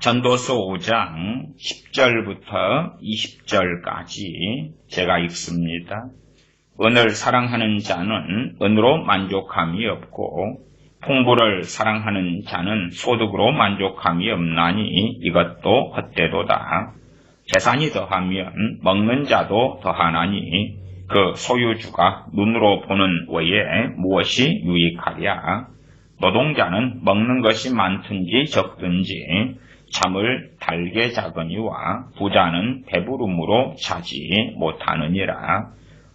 전도서 5장 10절부터 20절까지 제가 읽습니다. 은을 사랑하는 자는 은으로 만족함이 없고 풍부를 사랑하는 자는 소득으로 만족함이 없나니 이것도 헛되도다. 재산이 더하면 먹는 자도 더하나니 그 소유주가 눈으로 보는 외에 무엇이 유익하랴. 노동자는 먹는 것이 많든지 적든지 잠을 달게 자거니와 부자는 배부름으로 자지 못하느니라.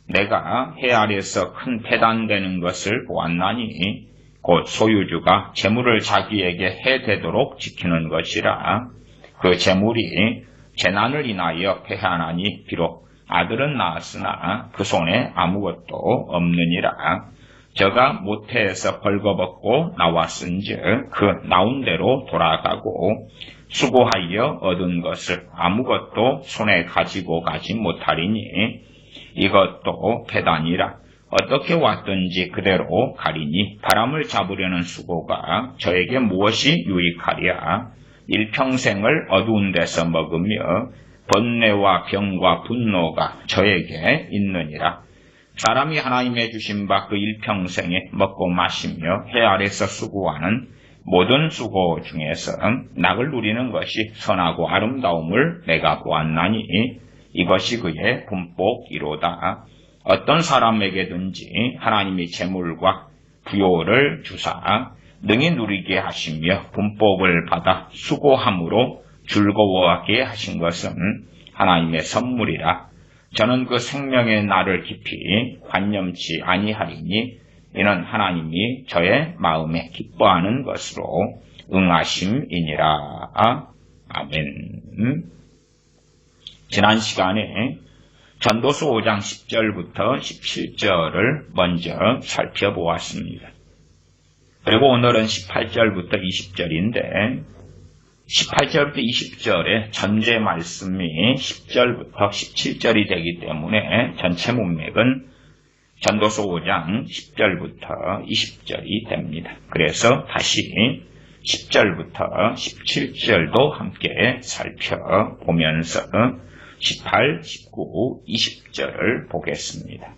내가 해 아래서 큰 패단되는 것을 보았나니 곧 소유주가 재물을 자기에게 해되도록 지키는 것이라. 그 재물이 재난을 인하여 패하나니 비록 아들은 낳았으나 그 손에 아무것도 없느니라. 저가 모태에서 벌거벗고 나왔은즉 그 나온 대로 돌아가고 수고하여 얻은 것을 아무것도 손에 가지고 가지 못하리니 이것도 패단이라. 어떻게 왔든지 그대로 가리니 바람을 잡으려는 수고가 저에게 무엇이 유익하랴. 일평생을 어두운 데서 먹으며 번뇌와 병과 분노가 저에게 있느니라. 사람이 하나님의 주신 바 그 일평생에 먹고 마시며 해 아래서 수고하는 모든 수고 중에서 낙을 누리는 것이 선하고 아름다움을 내가 보았나니 이것이 그의 분복이로다. 어떤 사람에게든지 하나님이 재물과 부요를 주사 능히 누리게 하시며 분복을 받아 수고함으로 즐거워하게 하신 것은 하나님의 선물이라. 저는 그 생명의 날을 깊이 관념치 아니하리니 이는 하나님이 저의 마음에 기뻐하는 것으로 응하심이니라. 아멘. 지난 시간에 전도서 5장 10절부터 17절을 먼저 살펴보았습니다. 그리고 오늘은 18절부터 20절인데 18절부터 20절의 전제 말씀이 10절부터 17절이 되기 때문에 전체 문맥은 전도서 5장 10절부터 20절이 됩니다. 그래서 다시 10절부터 17절도 함께 살펴보면서 18, 19, 20절을 보겠습니다.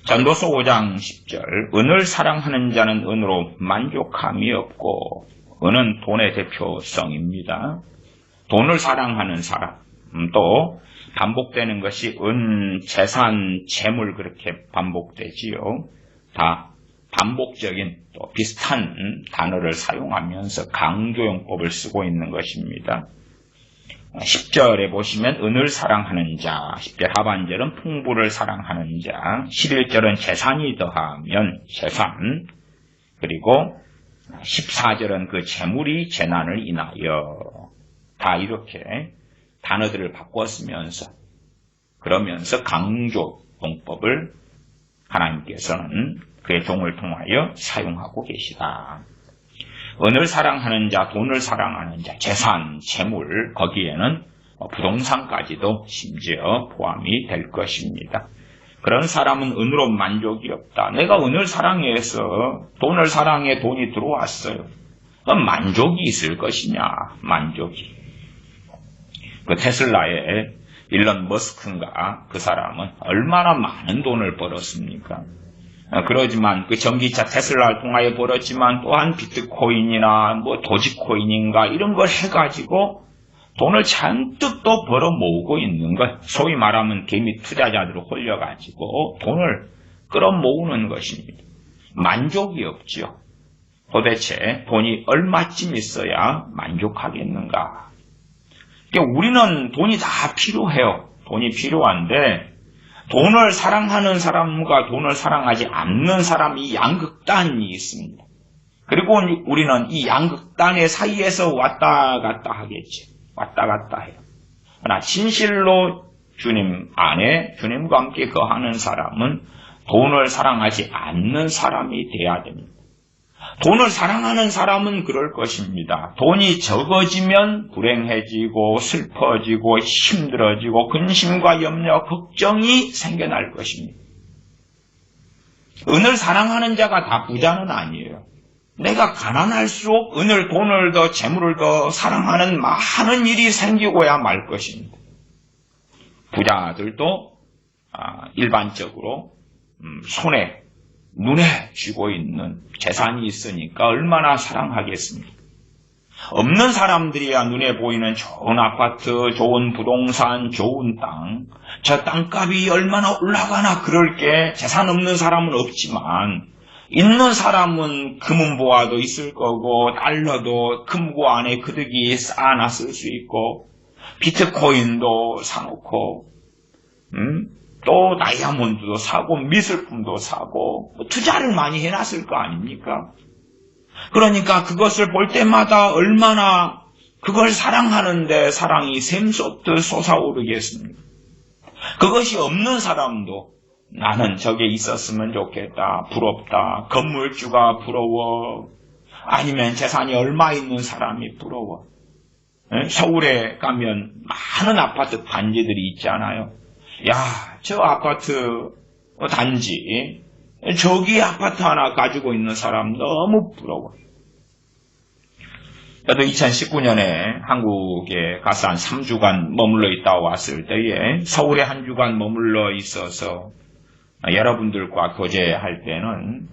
전도서 5장 10절 은을 사랑하는 자는 은으로 만족함이 없고 은은 돈의 대표성입니다. 돈을 사랑하는 사람 또 반복되는 것이 은, 재산, 재물 그렇게 반복되지요. 다 반복적인 또 비슷한 단어를 사용하면서 강조용법을 쓰고 있는 것입니다. 10절에 보시면 은을 사랑하는 자, 10절 하반절은 풍부를 사랑하는 자, 11절은 재산이 더하면 재산, 그리고 14절은 그 재물이 재난을 인하여 다 이렇게 단어들을 바꿨으면서 그러면서 강조 용법을 하나님께서는 그의 종을 통하여 사용하고 계시다. 은을 사랑하는 자, 돈을 사랑하는 자, 재산, 재물 거기에는 부동산까지도 심지어 포함이 될 것입니다. 그런 사람은 은으로 만족이 없다. 내가 은을 사랑해서 돈을 사랑해 돈이 들어왔어요. 만족이 있을 것이냐? 만족이. 그 테슬라의 일론 머스크인가 그 사람은 얼마나 많은 돈을 벌었습니까? 그러지만 그 전기차 테슬라를 통하여 벌었지만 또한 비트코인이나 도지코인인가 이런 걸 해가지고 돈을 잔뜩 또 벌어 모으고 있는 것, 소위 말하면 개미 투자자들을 홀려가지고 돈을 끌어모으는 것입니다. 만족이 없지요. 도대체 돈이 얼마쯤 있어야 만족하겠는가? 우리는 돈이 다 필요해요. 돈이 필요한데 돈을 사랑하는 사람과 돈을 사랑하지 않는 사람이 양극단이 있습니다. 그리고 우리는 이 양극단의 사이에서 왔다 갔다 하겠지. 왔다 갔다 해요. 그러나 진실로 주님 안에 주님과 함께 거하는 사람은 돈을 사랑하지 않는 사람이 돼야 됩니다. 돈을 사랑하는 사람은 그럴 것입니다. 돈이 적어지면 불행해지고 슬퍼지고 힘들어지고 근심과 염려, 걱정이 생겨날 것입니다. 은을 사랑하는 자가 다 부자는 아니에요. 내가 가난할수록 은을, 돈을 더, 재물을 더 사랑하는 많은 일이 생기고야 말 것입니다. 부자들도 일반적으로 손에, 눈에 쥐고 있는 재산이 있으니까 얼마나 사랑하겠습니까? 없는 사람들이야 눈에 보이는 좋은 아파트, 좋은 부동산, 좋은 땅, 저 땅값이 얼마나 올라가나 그럴 게 재산 없는 사람은 없지만 있는 사람은 금은보화도 있을 거고 달러도 금고 안에 그득이 쌓아놨을 수 있고 비트코인도 사놓고 또 다이아몬드도 사고 미술품도 사고 투자를 많이 해놨을 거 아닙니까? 그러니까 그것을 볼 때마다 얼마나 그걸 사랑하는데 사랑이 샘솟듯 솟아오르겠습니까? 그것이 없는 사람도 나는 저게 있었으면 좋겠다, 부럽다, 건물주가 부러워, 아니면 재산이 얼마 있는 사람이 부러워. 서울에 가면 많은 아파트 단지들이 있잖아요. 야, 저 아파트 단지, 저기 아파트 하나 가지고 있는 사람 너무 부러워. 저도 2019년에 한국에 가서 한 3주간 머물러 있다 왔을 때에 서울에 한 주간 머물러 있어서 여러분들과 교제할 때는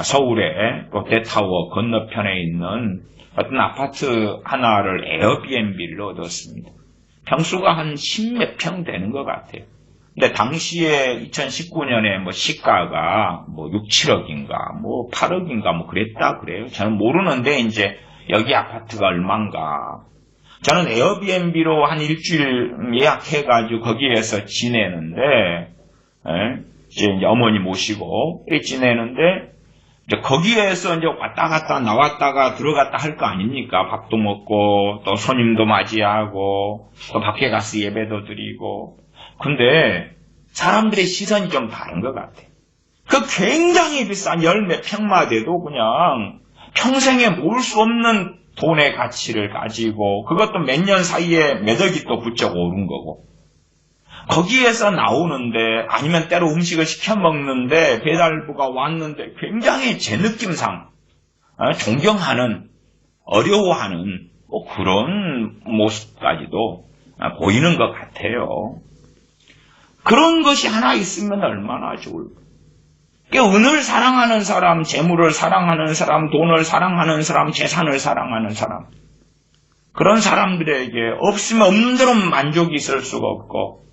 서울의 롯데타워 건너편에 있는 어떤 아파트 하나를 에어비앤비를 얻었습니다. 평수가 한 10몇 평 되는 것 같아요. 근데 당시에 2019년에 시가가 6, 7억인가 8억인가 그랬다 그래요. 저는 모르는데 이제 여기 아파트가 얼만가. 저는 에어비앤비로 한 일주일 예약해가지고 거기에서 지내는데 이제 어머니 모시고 지내는데 이제 거기에서 이제 왔다 갔다 나왔다가 들어갔다 할 거 아닙니까? 밥도 먹고 또 손님도 맞이하고 또 밖에 가서 예배도 드리고. 근데 사람들의 시선이 좀 다른 것 같아요. 그 굉장히 비싼 열몇 평마대도 그냥 평생에 모을 수 없는 돈의 가치를 가지고 그것도 몇 년 사이에 몇 억이 또 부쩍 오른 거고 거기에서 나오는데 아니면 때로 음식을 시켜 먹는데 배달부가 왔는데 굉장히 제 느낌상 존경하는 어려워하는 그런 모습까지도 보이는 것 같아요. 그런 것이 하나 있으면 얼마나 좋을까. 은을 사랑하는 사람, 재물을 사랑하는 사람, 돈을 사랑하는 사람, 재산을 사랑하는 사람. 그런 사람들에게 없으면 없는 대로 만족이 있을 수가 없고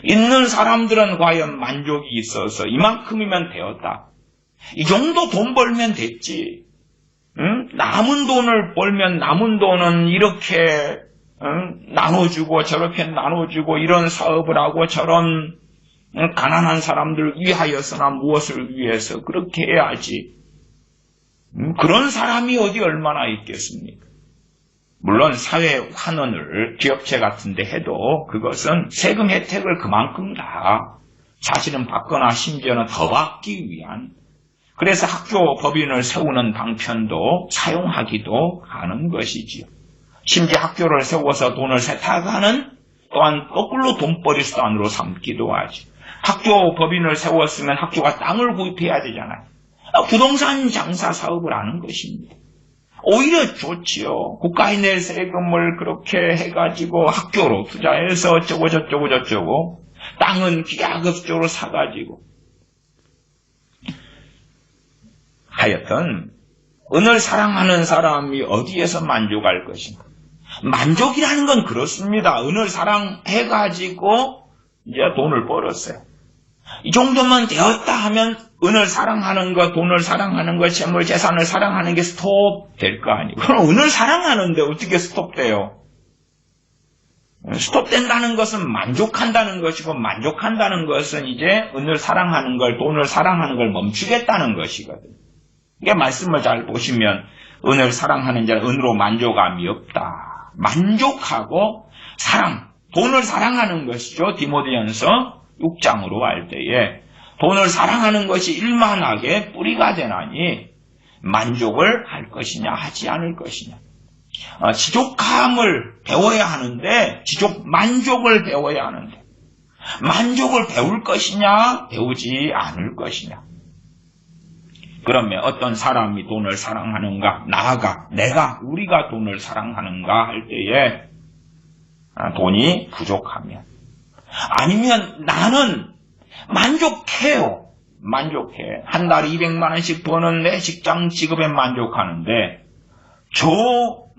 있는 사람들은 과연 만족이 있어서 이만큼이면 되었다. 이 정도 돈 벌면 됐지. 남은 돈을 벌면 남은 돈은 이렇게 나눠주고 저렇게 나눠주고 이런 사업을 하고 저런 가난한 사람들 위하여서나 무엇을 위해서 그렇게 해야지. 그런 사람이 어디 얼마나 있겠습니까? 물론 사회 환원을 기업체 같은 데 해도 그것은 세금 혜택을 그만큼 다 사실은 받거나 심지어는 더 받기 위한 그래서 학교 법인을 세우는 방편도 사용하기도 하는 것이지요. 심지어 학교를 세워서 돈을 세탁하는 또한 거꾸로 돈벌이 수단으로 삼기도 하죠. 학교 법인을 세웠으면 학교가 땅을 구입해야 되잖아요. 부동산 장사 사업을 하는 것입니다. 오히려 좋지요. 국가에 낼 세금을 그렇게 해가지고 학교로 투자해서 어쩌고 저쩌고 저쩌고 땅은 기하급수적으로 사가지고 하여튼 은을 사랑하는 사람이 어디에서 만족할 것인가. 만족이라는 건 그렇습니다. 은을 사랑해가지고 이제 돈을 벌었어요. 이 정도만 되었다 하면 은을 사랑하는 것, 돈을 사랑하는 것, 재물, 재산을 사랑하는 게 스톱될 거 아니에요. 그럼 은을 사랑하는데 어떻게 스톱돼요? 스톱된다는 것은 만족한다는 것이고 만족한다는 것은 이제 은을 사랑하는 걸, 돈을 사랑하는 걸 멈추겠다는 것이거든요. 이게 말씀을 잘 보시면 은을 사랑하는 자는 은으로 만족함이 없다. 만족하고 사랑, 돈을 사랑하는 것이죠. 디모데전서 6장으로 할 때에 돈을 사랑하는 것이 일만하게 뿌리가 되나니 만족을 할 것이냐 하지 않을 것이냐. 지족함을 배워야 하는데 만족을 배워야 하는데 만족을 배울 것이냐 배우지 않을 것이냐. 그러면 어떤 사람이 돈을 사랑하는가? 나아가 내가 우리가 돈을 사랑하는가 할 때에 돈이 부족하면 아니면 나는 만족해요. 만족해. 한 달에 200만 원씩 버는 내 직장 직업에 만족하는데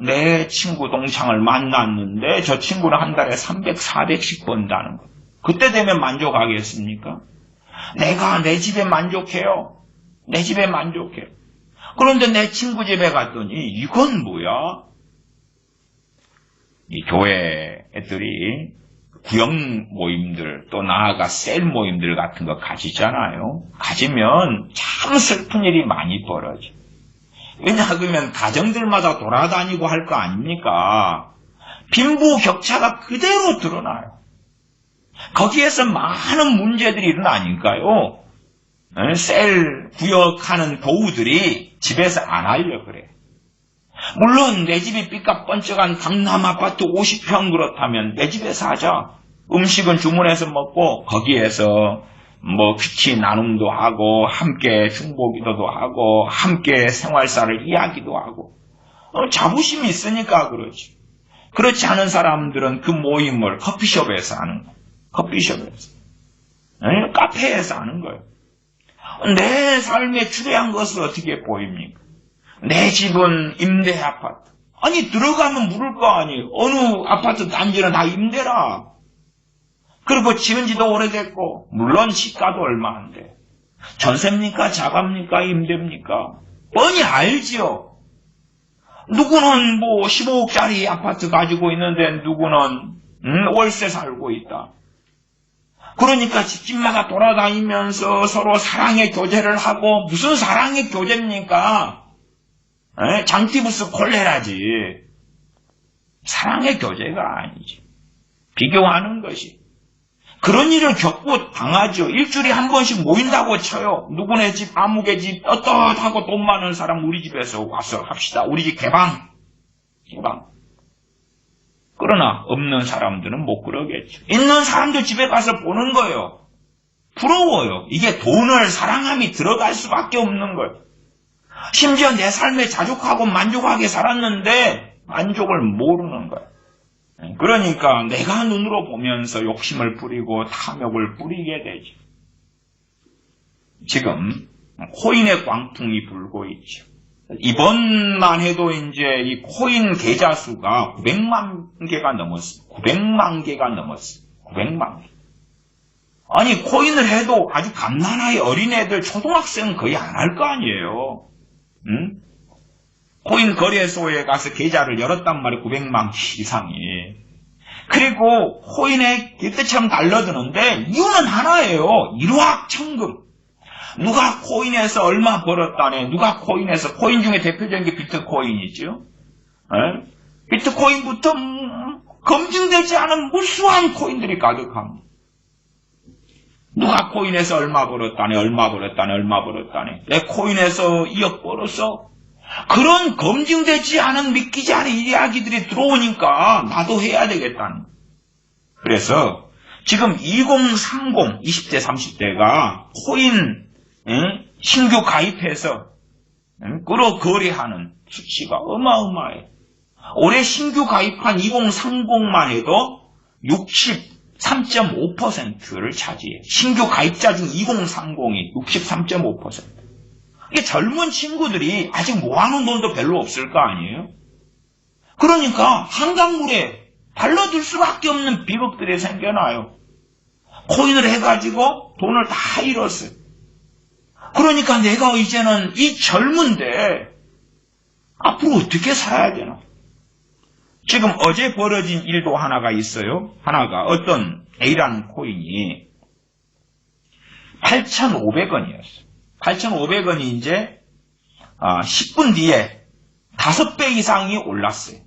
내 친구 동창을 만났는데 저 친구는 한 달에 300, 400씩 번다는 거. 그때 되면 만족하겠습니까? 내가 내 집에 만족해요. 내 집에 만족해요. 그런데 내 친구 집에 갔더니 이건 뭐야? 이 교회 애들이 구역 모임들 또 나아가 셀 모임들 같은 거 가지잖아요. 가지면 참 슬픈 일이 많이 벌어져. 왜냐하면 가정들마다 돌아다니고 할 거 아닙니까? 빈부격차가 그대로 드러나요. 거기에서 많은 문제들이 일어나니까요. 셀 구역하는 도우들이 집에서 안 하려고 그래. 물론 내 집이 삐까 번쩍한 강남 아파트 50평 그렇다면 내 집에서 하자. 음식은 주문해서 먹고 거기에서 퀴치 나눔도 하고 함께 중보기도도 하고 함께 생활사를 이야기도 하고 자부심이 있으니까 그렇지. 그렇지 않은 사람들은 그 모임을 커피숍에서 하는 거예요. 커피숍에서. 카페에서 하는 거예요. 내 삶에 주례한 것을 어떻게 보입니까? 내 집은 임대 아파트. 아니 들어가면 물을 거 아니에요. 어느 아파트 단지는 다 임대라. 그리고 지은 지도 오래됐고 물론 시가도 얼마 안 돼. 전세입니까? 자가입니까? 임대입니까? 뻔히 알지요. 누구는 15억짜리 아파트 가지고 있는데 누구는 월세 살고 있다. 그러니까 집집마다 돌아다니면서 서로 사랑의 교제를 하고 무슨 사랑의 교제입니까? 장티부스 콜레라지. 사랑의 교제가 아니지. 비교하는 것이. 그런 일을 겪고 당하죠. 일주일에 한 번씩 모인다고 쳐요. 누구네 집, 아무개 집, 떳떳하고 돈 많은 사람 우리 집에서 와서 합시다. 우리 집 개방. 그러나 없는 사람들은 못 그러겠죠. 있는 사람들 집에 가서 보는 거예요. 부러워요. 이게 돈을 사랑함이 들어갈 수밖에 없는 거예요. 심지어 내 삶에 자족하고 만족하게 살았는데 만족을 모르는 거예요. 그러니까 내가 눈으로 보면서 욕심을 부리고 탐욕을 부리게 되죠. 지금 코인의 광풍이 불고 있죠. 이번만 해도 이제 이 코인 계좌 수가 900만 개가 넘었어요. 900만 개가 넘었어요. 900만 개. 아니 코인을 해도 아주 갓난아이 어린애들 초등학생은 거의 안 할 거 아니에요. 응? 코인 거래소에 가서 계좌를 열었단 말이에요. 900만 개 이상이. 그리고 코인에 길때처럼 달려드는데 이유는 하나예요. 일확천금. 누가 코인에서 얼마 벌었다네. 누가 코인에서, 코인 중에 대표적인 게 비트코인이죠. 비트코인부터 검증되지 않은 무수한 코인들이 가득합니다. 누가 코인에서 얼마 벌었다네. 내 코인에서 2억 벌었어. 그런 검증되지 않은 믿기지 않은 이야기들이 들어오니까 나도 해야 되겠다는. 그래서 지금 2030, 20대, 30대가 코인 신규 가입해서 거래하는 수치가 어마어마해. 올해 신규 가입한 2030만 해도 63.5%를 차지해. 신규 가입자 중 2030이 63.5%. 이게 젊은 친구들이 아직 모아놓은 돈도 별로 없을 거 아니에요? 그러니까 한강물에 달러들 수밖에 없는 비극들이 생겨나요. 코인을 해가지고 돈을 다 잃었어요. 그러니까 내가 이제는 이 젊은데 앞으로 어떻게 살아야 되나? 지금 어제 벌어진 일도 하나가 있어요. 하나가 어떤 A라는 코인이 8,500원이었어요. 8,500원이 이제 10분 뒤에 5배 이상이 올랐어요.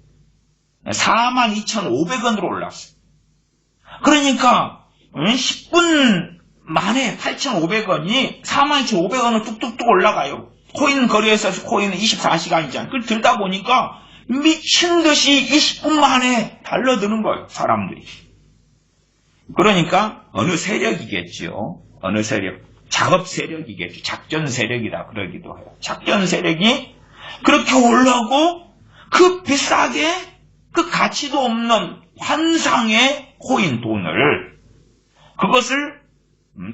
42,500원으로 올랐어요. 그러니까 10분 만에 8,500원이 42,500원으로 뚝뚝뚝 올라가요. 코인 거래에서 코인은 24시간이잖아요. 그걸 들다 보니까 미친 듯이 20분 만에 달려드는 거예요. 사람들이. 그러니까 어느 세력이겠죠. 어느 세력. 작업 세력이겠죠. 작전 세력이다 그러기도 해요. 작전 세력이 그렇게 올라오고 그 비싸게 그 가치도 없는 환상의 코인 돈을 그것을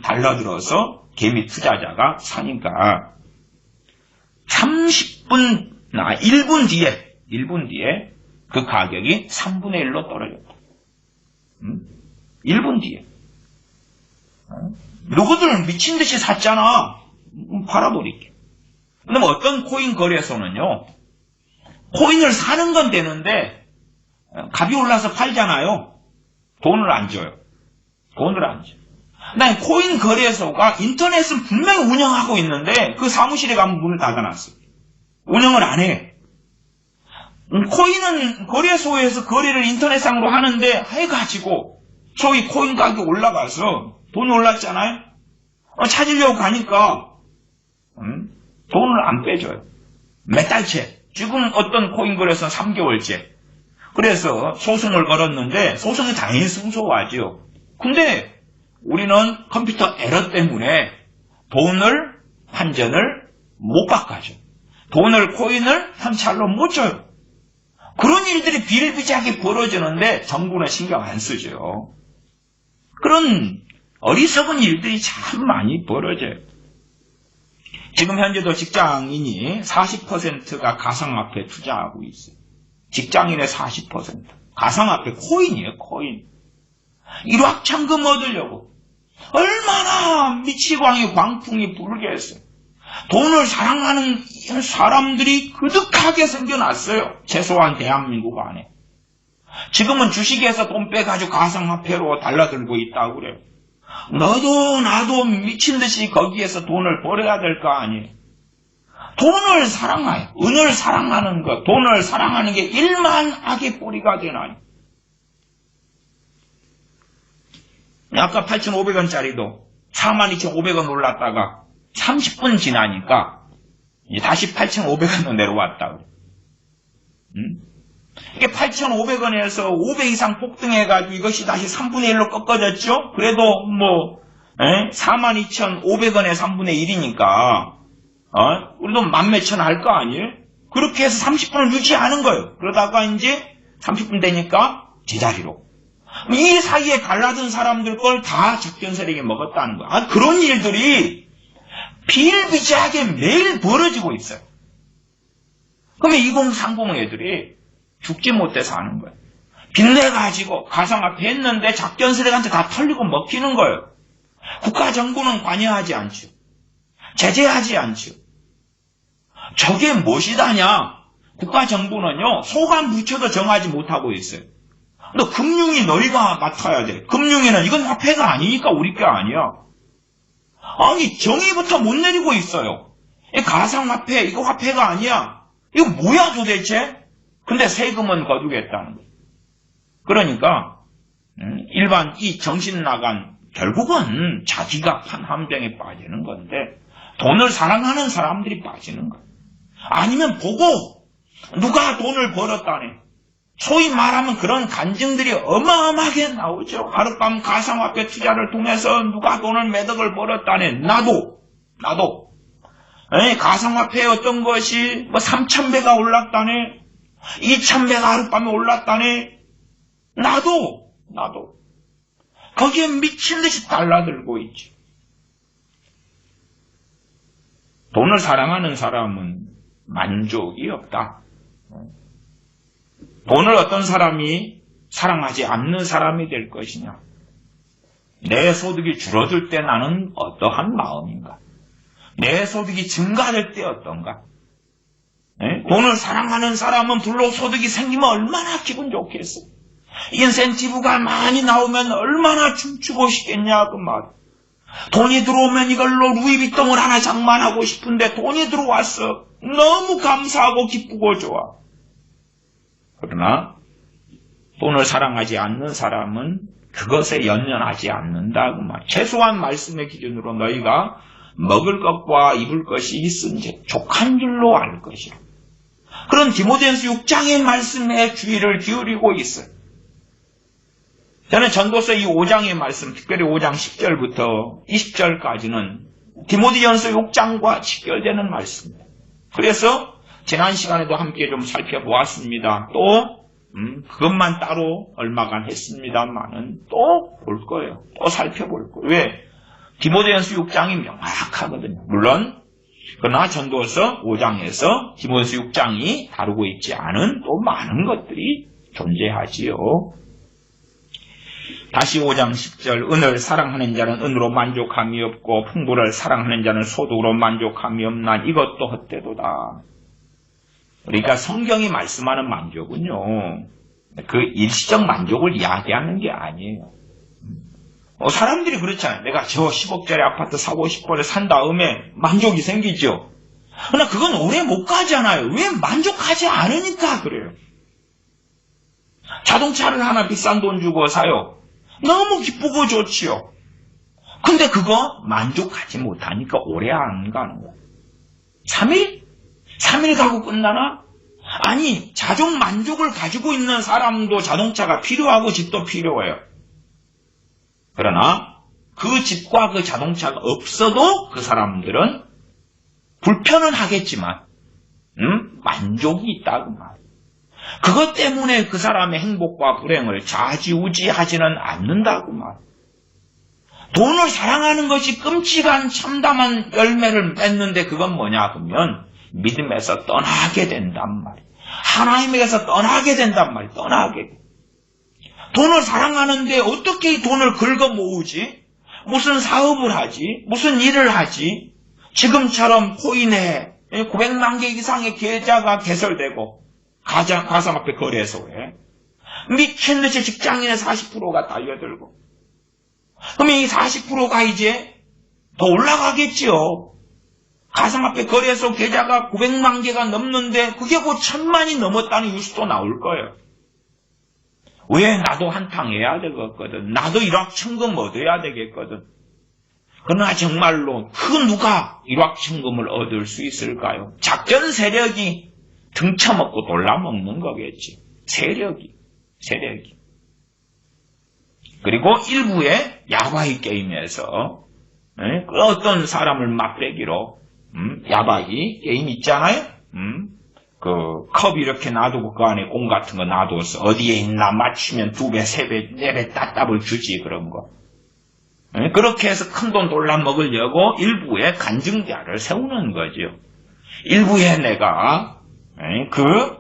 달라들어서 개미 투자자가 사니까 1분 뒤에 그 가격이 3분의 1로 떨어졌다. 1분 뒤에. 누구들 미친 듯이 샀잖아. 팔아버릴게. 근데 뭐 어떤 코인 거래소는요, 코인을 사는 건 되는데, 값이 올라서 팔잖아요. 돈을 안 줘요. 돈을 안 줘요. 난 코인 거래소가 인터넷은 분명히 운영하고 있는데, 그 사무실에 가면 문을 닫아놨어요. 운영을 안 해. 코인은 거래소에서 거래를 인터넷상으로 하는데, 해가지고, 소위 코인 가격이 올라가서, 돈이 올랐잖아요? 찾으려고 가니까, 돈을 안 빼줘요. 몇 달째. 지금 어떤 코인 거래소는 3개월째. 그래서 소송을 걸었는데, 소송이 당연히 승소하죠. 근데, 우리는 컴퓨터 에러 때문에 돈을, 환전을 못 바꿔줘. 코인을 현찰로 못 줘요. 그런 일들이 비일비재하게 벌어지는데, 정부는 신경 안 쓰죠. 그런 어리석은 일들이 참 많이 벌어져요. 지금 현재도 직장인이 40%가 가상화폐에 투자하고 있어요. 직장인의 40%. 가상화폐 코인이에요, 코인. 일확천금 얻으려고. 얼마나 미치광이 광풍이 불겠어요. 돈을 사랑하는 사람들이 그득하게 생겨났어요. 최소한 대한민국 안에. 지금은 주식에서 돈 빼가지고 가상화폐로 달라들고 있다고 그래요. 너도 나도 미친 듯이 거기에서 돈을 벌어야 될 거 아니에요. 돈을 사랑하여, 은을 사랑하는 것, 돈을 사랑하는 게 일만 악의 뿌리가 되나니. 아까 8,500원짜리도 42,500원 올랐다가 30분 지나니까 다시 8,500원으로 내려왔다고. 이게 8,500원에서 500 이상 폭등해가지고 이것이 다시 3분의 1로 꺾어졌죠? 그래도 42,500원에 3분의 1이니까, 우리도 만몇천 할 거 아니에요? 그렇게 해서 30분을 유지하는 거예요. 그러다가 이제 30분 되니까 제자리로. 이 사이에 갈라든 사람들 걸 다 작전 세력이 먹었다는 거야. 그런 일들이 비일비재하게 매일 벌어지고 있어요. 그러면 2030 애들이 죽지 못해서 하는 거예요. 빚내가지고 가상화폐 했는데 작전 세력한테 다 털리고 먹히는 거예요. 국가정부는 관여하지 않죠. 제재하지 않죠. 저게 무엇이다냐? 국가정부는요, 소관 부처도 정하지 못하고 있어요. 너 금융위 너희가 맡아야 돼. 금융위는 이건 화폐가 아니니까 우리 게 아니야. 아니, 정의부터 못 내리고 있어요. 이 가상화폐, 이거 화폐가 아니야. 이거 뭐야 도대체? 근데 세금은 거두겠다는 거예요. 그러니까 일반 이 정신 나간 결국은 자기가 판 함정에 빠지는 건데 돈을 사랑하는 사람들이 빠지는 거예요. 아니면 보고 누가 돈을 벌었다네. 소위 말하면 그런 간증들이 어마어마하게 나오죠. 하룻밤 가상화폐 투자를 통해서 누가 돈을 매덕을 벌었다네. 나도. 가상화폐 어떤 것이 3,000배가 올랐다네. 2,000배가 하룻밤에 올랐다네. 나도. 거기에 미친 듯이 달라들고 있지. 돈을 사랑하는 사람은 만족이 없다. 돈을 어떤 사람이 사랑하지 않는 사람이 될 것이냐. 내 소득이 줄어들 때 나는 어떠한 마음인가. 내 소득이 증가될 때 어떤가. 돈을 사랑하는 사람은 불로소득이 생기면 얼마나 기분 좋겠어. 인센티브가 많이 나오면 얼마나 춤추고 싶겠냐 그 말. 돈이 들어오면 이걸로 루이비통을 하나 장만하고 싶은데 돈이 들어왔어. 너무 감사하고 기쁘고 좋아. 그러나 돈을 사랑하지 않는 사람은 그것에 연연하지 않는다 그 말. 최소한 말씀의 기준으로 너희가 먹을 것과 입을 것이 있은지 족한 줄로 알 것이라. 그런 디모데전서 6장의 말씀에 주의를 기울이고 있어요. 저는 전도서 이 5장의 말씀, 특별히 5장 10절부터 20절까지는 디모데전서 6장과 직결되는 말씀입니다. 그래서 지난 시간에도 함께 좀 살펴보았습니다. 또 그것만 따로 얼마간 했습니다만은 또 볼 거예요. 또 살펴볼 거예요. 왜? 디모데전서 6장이 명확하거든요. 물론 그러나 전도서 5장에서 디모데전서 6장이 다루고 있지 않은 또 많은 것들이 존재하지요. 다시 5장 10절 은을 사랑하는 자는 은으로 만족함이 없고 풍부를 사랑하는 자는 소득으로 만족함이 없나 이것도 헛되도다. 그러니까 성경이 말씀하는 만족은요, 그 일시적 만족을 이야기하는 게 아니에요. 사람들이 그렇잖아요. 내가 저 10억짜리 아파트 사고 싶어서 산 다음에 만족이 생기죠. 그러나 그건 오래 못 가잖아요. 왜? 만족하지 않으니까 그래요. 자동차를 하나 비싼 돈 주고 사요. 너무 기쁘고 좋지요. 근데 그거 만족하지 못하니까 오래 안 가는 거야. 3일? 3일 가고 끝나나? 아니, 자존 만족을 가지고 있는 사람도 자동차가 필요하고 집도 필요해요. 그러나 그 집과 그 자동차가 없어도 그 사람들은 불편은 하겠지만 만족이 있다고 말이에요. 그것 때문에 그 사람의 행복과 불행을 좌지우지하지는 않는다고 말이에요. 돈을 사랑하는 것이 끔찍한 참담한 열매를 맺는데 그건 뭐냐 그러면 믿음에서 떠나게 된단 말이에요. 하나님에게서 떠나게 된단 말이에요. 떠나게. 돈을 사랑하는데 어떻게 돈을 긁어 모으지? 무슨 사업을 하지? 무슨 일을 하지? 지금처럼 코인에 900만 개 이상의 계좌가 개설되고 가상화폐 거래소에 미친듯이 직장인의 40%가 달려들고 그러면 이 40%가 이제 더 올라가겠지요. 가상화폐 거래소 계좌가 900만 개가 넘는데 그게 곧 1000만이 넘었다는 뉴스도 나올 거예요. 왜? 나도 한탕 해야 되겠거든. 나도 일확천금 얻어야 되겠거든. 그러나 정말로 그 누가 일확천금을 얻을 수 있을까요? 작전 세력이 등쳐먹고 돌라먹는 거겠지. 세력이. 그리고 일부의 야바이 게임에서 어떤 사람을 맛배기로 야바이 게임 있잖아요. 그 컵 이렇게 놔두고 그 안에 공 같은 거 놔둬서 어디에 있나 맞추면 2배, 3배, 4배 따따블 주지 그런 거. 그렇게 해서 큰돈 돌라 먹으려고 일부의 간증자를 세우는 거죠. 일부에 내가 그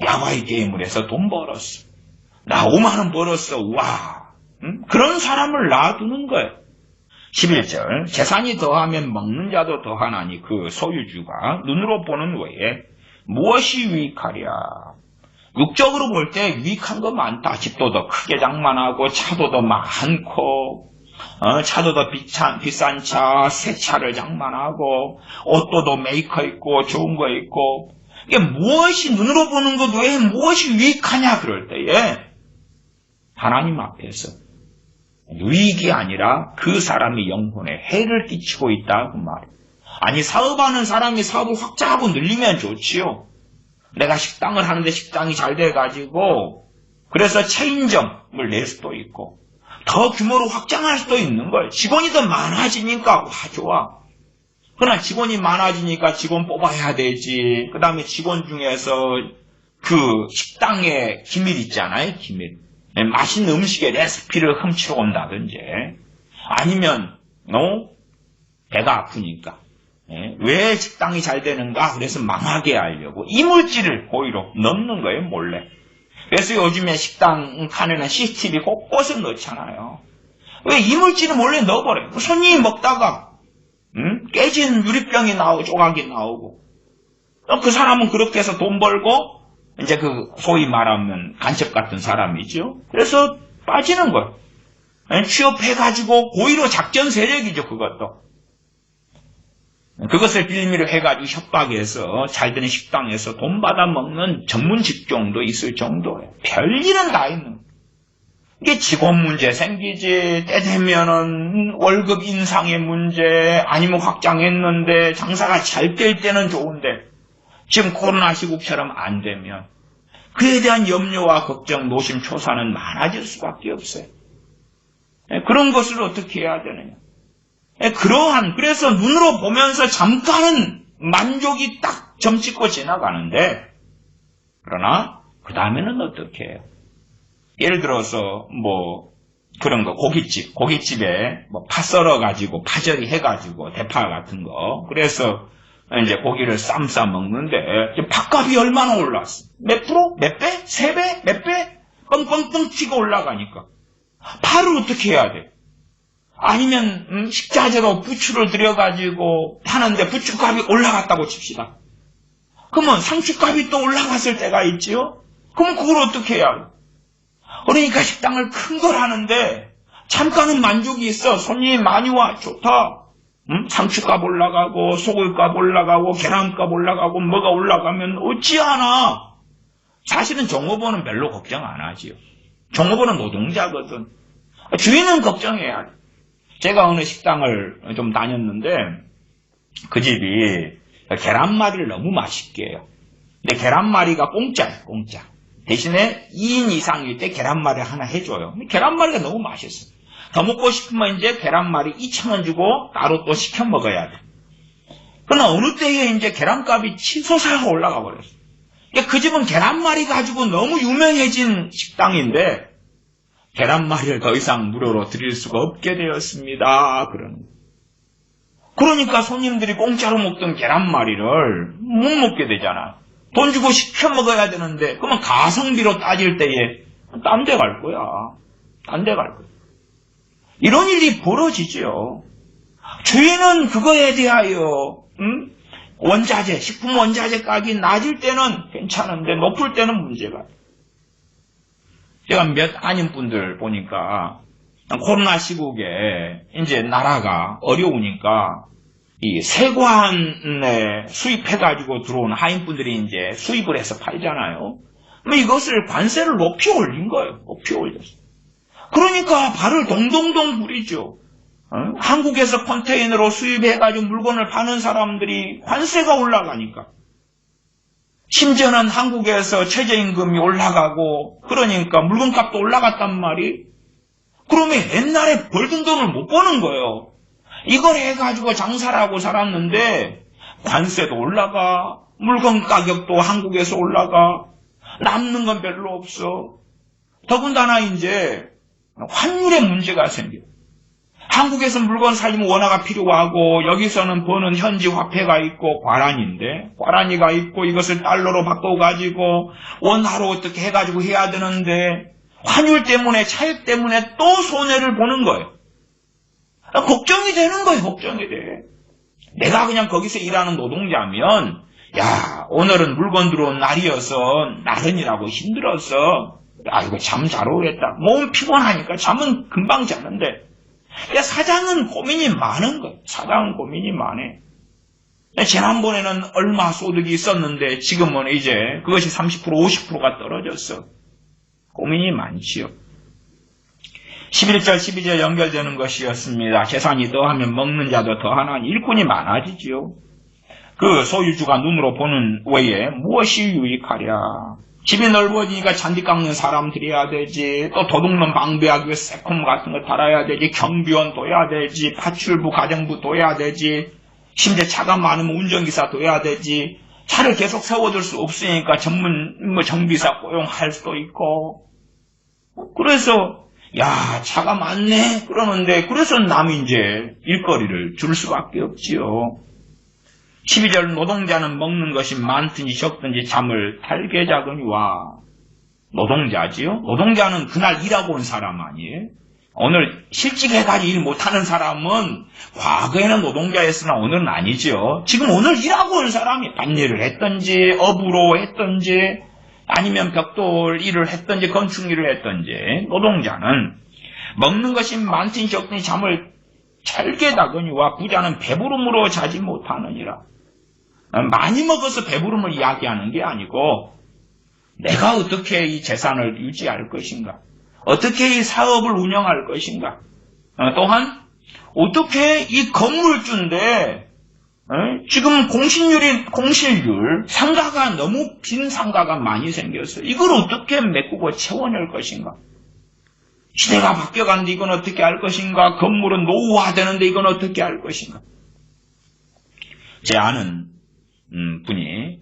야바이 게임을 해서 돈 벌었어. 나 5만 원 벌었어. 와. 그런 사람을 놔두는 거예요. 11절 재산이 더하면 먹는 자도 더하나니 그 소유주가 눈으로 보는 외에 무엇이 유익하랴. 육적으로 볼 때 유익한 거 많다. 집도 더 크게 장만하고 차도 더 많고 차도 더 비싼 차, 새 차를 장만하고 옷도 더 메이커 있고 좋은 거 있고 이게 무엇이 눈으로 보는 것 외에 무엇이 유익하냐 그럴 때에 하나님 앞에서 유익이 아니라 그 사람의 영혼에 해를 끼치고 있다 그 말이에요. 아니 사업하는 사람이 사업을 확장하고 늘리면 좋지요. 내가 식당을 하는데 식당이 잘 돼가지고 그래서 체인점을 낼 수도 있고 더 규모로 확장할 수도 있는 거예요. 직원이 더 많아지니까 와 좋아. 그러나 직원이 많아지니까 직원 뽑아야 되지. 그 다음에 직원 중에서 그 식당의 기밀 있잖아요. 기밀. 맛있는 음식의 레시피를 훔치러 온다든지 아니면 배가 아프니까 왜 식당이 잘 되는가? 그래서 망하게 하려고 이물질을 고의로 넣는 거예요. 몰래. 그래서 요즘에 식당 칸에는 CCTV 곳곳에 넣잖아요. 왜 이물질을 몰래 넣어버려요? 손님이 먹다가 깨진 유리병이 나오고 조각이 나오고 그 사람은 그렇게 해서 돈 벌고 이제 그 소위 말하면 간첩 같은 사람이죠. 그래서 빠지는 거예요. 취업해가지고 고의로 작전 세력이죠. 그것도. 그것을 빌미로 해가지고 협박해서 잘되는 식당에서 돈 받아 먹는 전문 직종도 있을 정도예요. 별일은 다 있는 거예요. 이게 직원 문제 생기지, 때 되면은 월급 인상의 문제, 아니면 확장했는데 장사가 잘 될 때는 좋은데 지금 코로나 시국처럼 안 되면 그에 대한 염려와 걱정, 노심초사는 많아질 수밖에 없어요. 그런 것을 어떻게 해야 되느냐. 그래서 눈으로 보면서 잠깐은 만족이 딱 점찍고 지나가는데, 그러나 그 다음에는 어떻게 해요? 예를 들어서 그런 거, 고깃집에 파 썰어가지고 파절이 해가지고 대파 같은 거, 그래서 이제 고기를 싸 먹는데 팥값이 얼마나 올랐어? 몇 프로? 몇 배? 세 배? 몇 배? 뻥뻥뻥 치고 올라가니까 파를 어떻게 해야 돼? 아니면 식자재로 부추를 들여가지고 파는데 부추값이 올라갔다고 칩시다. 그러면 상추값이 또 올라갔을 때가 있지요? 그럼 그걸 어떻게 해야 돼? 그러니까 식당을 큰 걸 하는데 잠깐은 만족이 있어. 손님이 많이 와. 좋다. 상추값 올라가고 소금값 올라가고 계란값 올라가고 뭐가 올라가면 어찌하나. 사실은 종업원은 별로 걱정 안 하지요. 종업원은 노동자거든. 주인은 걱정해야 돼. 제가 어느 식당을 좀 다녔는데 그 집이 계란말이를 너무 맛있게 해요. 근데 계란말이가 공짜예요. 공짜. 대신에 2인 이상일 때 계란말이 하나 해줘요. 근데 계란말이가 너무 맛있어. 더 먹고 싶으면 이제 계란말이 2,000원 주고 따로 또 시켜 먹어야 돼. 그러나 어느 때에 이제 계란값이 치솟아서 올라가 버렸어. 그러니까 그 집은 계란말이 가지고 너무 유명해진 식당인데 계란말이를 더 이상 무료로 드릴 수가 없게 되었습니다. 그러니까 손님들이 공짜로 먹던 계란말이를 못 먹게 되잖아. 돈 주고 시켜 먹어야 되는데, 그러면 가성비로 따질 때에 딴 데 갈 거야. 딴 데 갈 거야. 이런 일이 벌어지죠. 주인은 그거에 대하여 원자재, 식품 원자재 가격이 낮을 때는 괜찮은데 높을 때는 문제가. 제가 몇 아님분들 보니까 코로나 시국에 이제 나라가 어려우니까 이 세관에 수입해가지고 들어온 하인분들이 이제 수입을 해서 팔잖아요. 이것을 관세를 높이 올린 거예요. 높이 올렸어요. 그러니까 발을 동동동 부리죠. 한국에서 컨테이너로 수입해가지고 물건을 파는 사람들이 관세가 올라가니까. 심지어는 한국에서 최저임금이 올라가고 그러니까 물건값도 올라갔단 말이. 그러면 옛날에 벌던 돈을 못 버는 거예요. 이걸 해가지고 장사를 하고 살았는데 관세도 올라가, 물건 가격도 한국에서 올라가, 남는 건 별로 없어. 더군다나 이제 환율에 문제가 생겨. 한국에서 물건 사려면 원화가 필요하고 여기서는 버는 현지 화폐가 있고 과란이가 있고 이것을 달러로 바꿔가지고 원화로 어떻게 해가지고 해야 되는데 환율 때문에 차익 때문에 또 손해를 보는 거예요. 걱정이 되는 거예요. 걱정이 돼. 내가 그냥 거기서 일하는 노동자면 야 오늘은 물건 들어온 날이어서 나른이라고 힘들었어. 야 이거 잠 잘 오겠다. 몸 피곤하니까 잠은 금방 자는데 사장은 고민이 많은 거예요. 사장은 고민이 많아. 지난번에는 얼마 소득이 있었는데 지금은 이제 그것이 30% 50%가 떨어졌어. 고민이 많지요. 11절 12절 연결되는 것이었습니다. 재산이 더하면 먹는 자도 더하나 일꾼이 많아지지요. 그 소유주가 눈으로 보는 외에 무엇이 유익하랴. 집이 넓어지니까 잔디 깎는 사람 들여야 되지, 또 도둑놈 방배하기 위해서 새콤 같은 거 달아야 되지, 경비원 둬야 되지, 파출부 가정부 둬야 되지, 심지어 차가 많으면 운전기사 둬야 되지, 차를 계속 세워둘 수 없으니까 정비사 고용할 수도 있고. 그래서 야 차가 많네 그러는데 그래서 남이 이제 일거리를 줄 수밖에 없지요. 12절 노동자는 먹는 것이 많든지 적든지 잠을 달게 자거니와. 노동자지요. 노동자는 그날 일하고 온 사람 아니에요. 오늘 실직해가지고 일 못하는 사람은 과거에는 노동자였으나 오늘은 아니죠. 지금 오늘 일하고 온 사람이 밭일을 했든지 어부로 했든지 아니면 벽돌 일을 했든지 건축 일을 했든지 노동자는 먹는 것이 많든지 적든지 잠을 잘 깨다거니와 부자는 배부름으로 자지 못하느니라. 많이 먹어서 배부름을 이야기하는 게 아니고 내가 어떻게 이 재산을 유지할 것인가, 어떻게 이 사업을 운영할 것인가, 또한 어떻게 이 건물주인데 지금 공실률 상가가 너무 빈 상가가 많이 생겼어요. 이걸 어떻게 메꾸고 채워낼 것인가. 시대가 바뀌어가는데 이건 어떻게 할 것인가? 건물은 노후화되는데 이건 어떻게 할 것인가? 제 아는 분이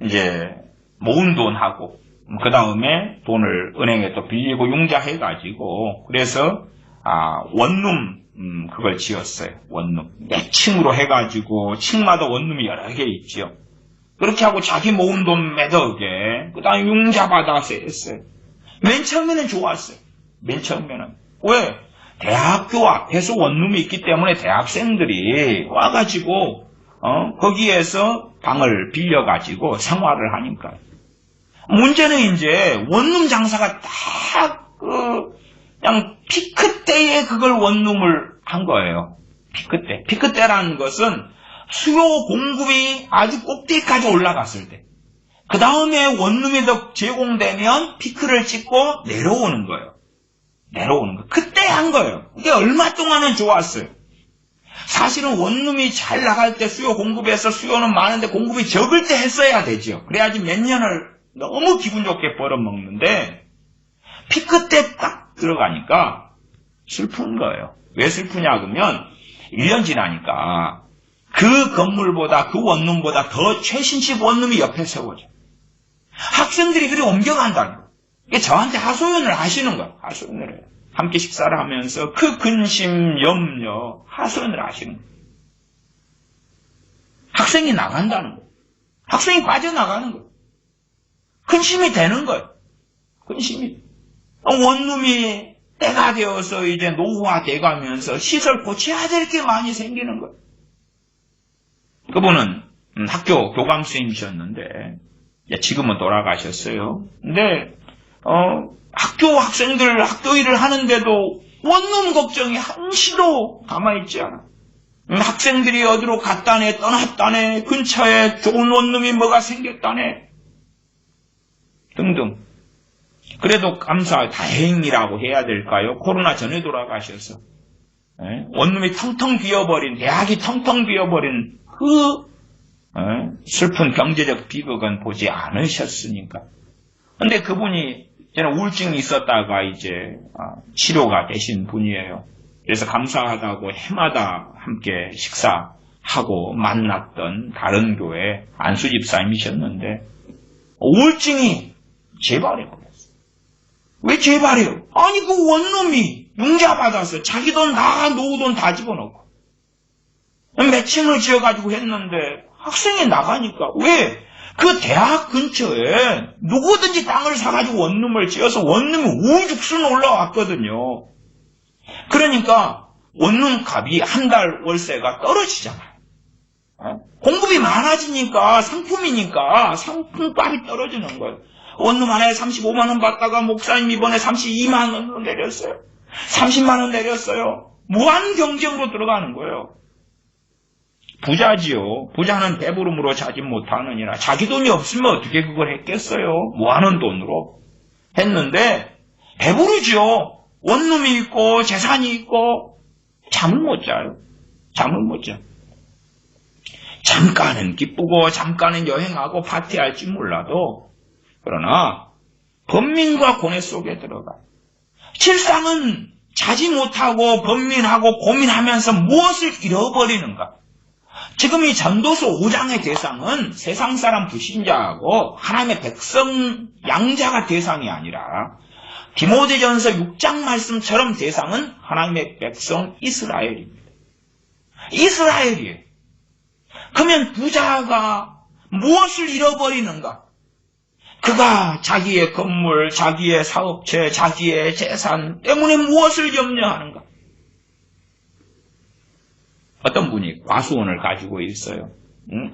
이제 모은 돈하고 그 다음에 돈을 은행에 또 빌리고 융자해가지고 그래서 원룸 그걸 지었어요. 원룸 몇 층으로 해가지고 층마다 원룸이 여러 개 있죠. 그렇게 하고 자기 모은 돈 몇 억에 그 다음에 융자 받아서 했어요. 맨 처음에는 좋았어요. 맨 처음에는 왜? 대학교 앞에서 원룸이 있기 때문에 대학생들이 와가지고 거기에서 방을 빌려가지고 생활을 하니까. 문제는 이제 원룸 장사가 딱 그냥 피크 때에 그걸 원룸을 한 거예요. 피크 때. 피크 때라는 것은 수요 공급이 아주 꼭대기까지 올라갔을 때. 그 다음에 원룸이 더 제공되면 피크를 찍고 내려오는 거예요. 내려오는 거. 그때 한 거예요. 이게 얼마 동안은 좋았어요. 사실은 원룸이 잘 나갈 때 수요 공급에서 수요는 많은데 공급이 적을 때 했어야 되죠. 그래야지 몇 년을 너무 기분 좋게 벌어먹는데 피크 때 딱 들어가니까 슬픈 거예요. 왜 슬프냐 그러면 1년 지나니까 그 건물보다 그 원룸보다 더 최신식 원룸이 옆에 세워져. 학생들이 그리 옮겨간다는 거예요. 이게 저한테 하소연을 하시는 거예요. 하소연을 해요. 함께 식사를 하면서 그 근심, 염려, 하소연을 하시는 거예요. 학생이 나간다는 거예요. 학생이 빠져나가는 거예요. 근심이 되는 거예요. 근심이. 원룸이 때가 되어서 이제 노후화돼 가면서 시설 고쳐야 될 게 많이 생기는 거예요. 그분은 학교 교감 선생님이셨는데 지금은 돌아가셨어요. 근데 학교 학생들 학교 일을 하는데도 원룸 걱정이 한시도 가만히 있지 않아. 학생들이 어디로 갔다네 떠났다네 근처에 좋은 원룸이 뭐가 생겼다네 등등. 그래도 다행이라고 해야 될까요? 코로나 전에 돌아가셔서 원룸이 텅텅 비어버린 대학이 텅텅 비어버린 그 슬픈 경제적 비극은 보지 않으셨으니까. 근데 그분이 저는 우울증이 있었다가 이제 치료가 되신 분이에요. 그래서 감사하다고 해마다 함께 식사하고 만났던 다른 교회 안수 집사님이셨는데 우울증이 재발해버렸어요. 왜 재발해요? 아니 그 원룸이 융자받아서 자기 돈 다 노후 돈 다 집어넣고 몇 층을 지어가지고 했는데 학생이 나가니까 왜? 그 대학 근처에 누구든지 땅을 사가지고 원룸을 지어서 원룸이 우후죽순 올라왔거든요. 그러니까 원룸 값이 한 달 월세가 떨어지잖아요. 공급이 많아지니까 상품이니까 상품값이 떨어지는 거예요. 원룸 하나에 35만 원 받다가 목사님 이번에 32만 원으로 내렸어요. 30만 원 내렸어요. 무한 경쟁으로 들어가는 거예요. 부자지요. 부자는 배부름으로 자지 못하느니라. 자기 돈이 없으면 어떻게 그걸 했겠어요. 무한한 돈으로 했는데 배부르죠. 원룸이 있고 재산이 있고 잠을 못 자요. 잠을 못 자. 잠깐은 기쁘고 잠깐은 여행하고 파티할지 몰라도 그러나 번민과 고뇌 속에 들어가. 실상은 자지 못하고 번민하고 고민하면서 무엇을 잃어버리는가. 지금 이 전도서 5장의 대상은 세상 사람 불신자하고 하나님의 백성 양자가 대상이 아니라 디모데전서 6장 말씀처럼 대상은 하나님의 백성 이스라엘입니다. 이스라엘이에요. 그러면 부자가 무엇을 잃어버리는가? 그가 자기의 건물, 자기의 사업체, 자기의 재산 때문에 무엇을 염려하는가? 어떤 분이 과수원을 가지고 있어요.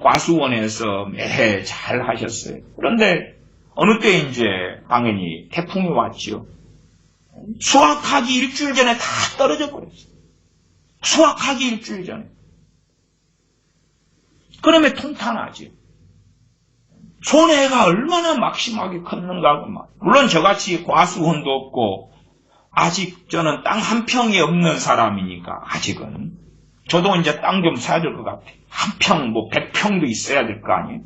과수원에서 매해 잘 하셨어요. 그런데 어느 때 이제 당연히 태풍이 왔지요. 수확하기 일주일 전에 다 떨어져 버렸어요. 수확하기 일주일 전에. 그러면 통탄하지. 손해가 얼마나 막심하게 컸는가. 물론 저같이 과수원도 없고 아직 저는 땅 한 평이 없는 사람이니까 아직은 저도 이제 땅 좀 사야 될 것 같아. 한 평, 100평도 있어야 될 거 아니에요.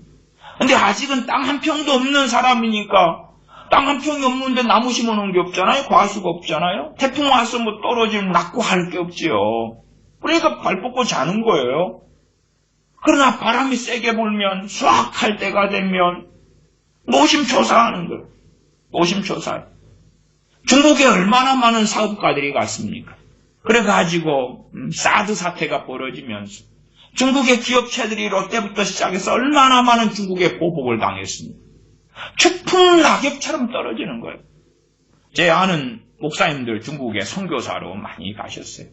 근데 아직은 땅 한 평도 없는 사람이니까 땅 한 평이 없는데 나무 심어놓은 게 없잖아요. 과수가 없잖아요. 태풍 와서 뭐 떨어지면 낫고 할 게 없지요. 그러니까 발 뻗고 자는 거예요. 그러나 바람이 세게 불면 수확할 때가 되면 노심초사하는 거예요. 노심초사. 중국에 얼마나 많은 사업가들이 갔습니까? 그래가지고 사드 사태가 벌어지면서 중국의 기업체들이 롯데부터 시작해서 얼마나 많은 중국의 보복을 당했습니까? 추풍 낙엽처럼 떨어지는 거예요. 제 아는 목사님들 중국에 선교사로 많이 가셨어요.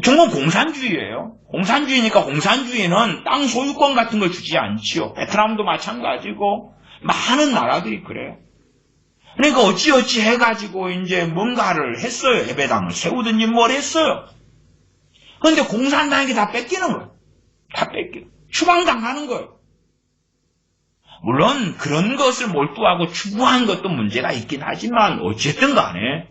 중국 공산주의예요. 공산주의니까 공산주의는 땅 소유권 같은 걸 주지 않지요. 베트남도 마찬가지고 많은 나라들이 그래요. 그러니까 어찌어찌 해가지고 이제 뭔가를 했어요. 예배당을 세우든지 뭘 했어요. 그런데 공산당에게 다 뺏기는 거예요. 다 뺏겨. 추방당하는 거예요. 물론 그런 것을 몰두하고 추구한 것도 문제가 있긴 하지만 어쨌든 간에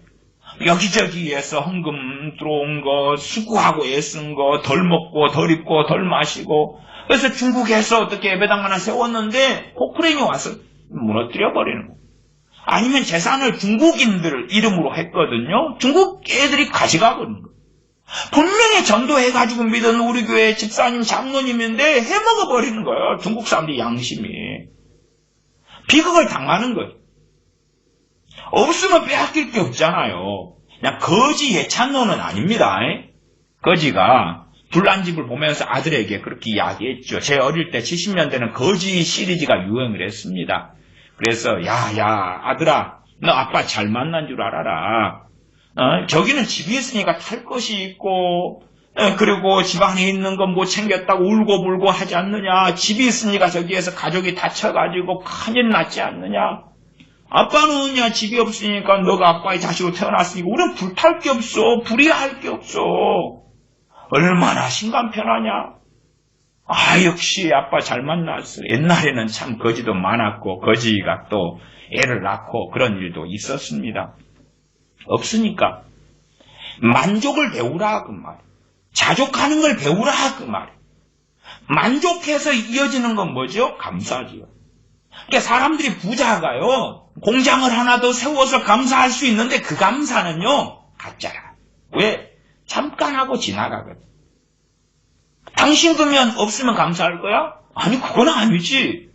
여기저기에서 헌금 들어온 거, 수고하고 애쓴 거, 덜 먹고, 덜 입고, 덜 마시고 그래서 중국에서 어떻게 예배당 하나 세웠는데 포크레인이 와서 무너뜨려버리는 거. 아니면 재산을 중국인들 이름으로 했거든요. 중국 애들이 가져가버리는 거. 분명히 전도해가지고 믿은 우리 교회 집사님 장로님인데 해먹어버리는 거예요. 중국 사람들이 양심이. 비극을 당하는 거예요. 없으면 빼앗길 게 없잖아요. 그냥 거지 예찬론은 아닙니다. 거지가 불난집을 보면서 아들에게 그렇게 이야기했죠. 제 어릴 때 70년대는 거지 시리즈가 유행을 했습니다. 그래서 야 아들아 너 아빠 잘 만난 줄 알아라. 저기는 집이 있으니까 탈 것이 있고 그리고 집안에 있는 건 못 챙겼다고 울고불고 하지 않느냐. 집이 있으니까 저기에서 가족이 다쳐가지고 큰일 났지 않느냐. 아빠는 야 집이 없으니까 너가 아빠의 자식으로 태어났으니까 우리는 불탈 게 없어. 불이할 게 없어. 얼마나 심간 편하냐. 역시 아빠 잘 만났어. 옛날에는 참 거지도 많았고 거지가 또 애를 낳고 그런 일도 있었습니다. 없으니까 만족을 배우라 그 말. 자족하는 걸 배우라 그 말. 만족해서 이어지는 건 뭐죠? 감사지요. 그러니까 사람들이 부자가요 공장을 하나 더 세워서 감사할 수 있는데 그 감사는요 가짜라. 왜? 잠깐 하고 지나가거든. 당신 그러면 없으면 감사할 거야? 아니 그건 아니지.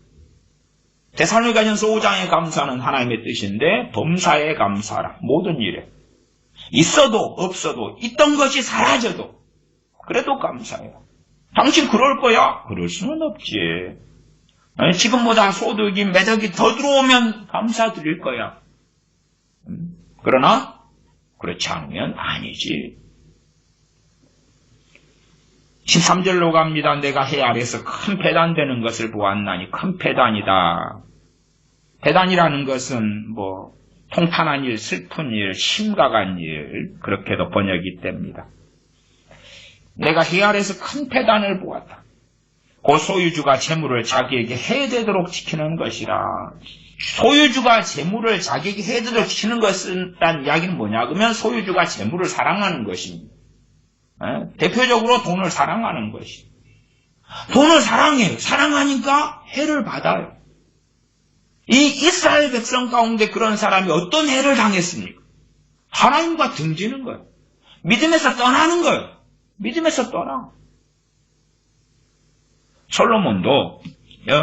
데살로니가전서 5장의 감사는 하나님의 뜻인데 범사에 감사하라. 모든 일에. 있어도 없어도 있던 것이 사라져도 그래도 감사해요. 당신 그럴 거야? 그럴 수는 없지. 지금보다 소득이 매덕이 더 들어오면 감사드릴 거야. 그러나 그렇지 않으면 아니지. 13절로 갑니다. 내가 해 아래서 큰 배단되는 것을 보았나니 큰 배단이다. 배단이라는 것은 통탄한 일, 슬픈 일, 심각한 일 그렇게도 번역이 됩니다. 내가 해 아래서 큰 배단을 보았다. 그 소유주가 재물을 자기에게 해되도록 지키는 것이라. 소유주가 재물을 자기에게 해되도록 지키는 것은 딴 이야기는 뭐냐 그러면 소유주가 재물을 사랑하는 것입니다. 대표적으로 돈을 사랑하는 것이. 돈을 사랑해요. 사랑하니까 해를 받아요. 이 이스라엘 백성 가운데 그런 사람이 어떤 해를 당했습니까? 하나님과 등지는 거예요. 믿음에서 떠나는 거예요. 믿음에서 떠나. 솔로몬도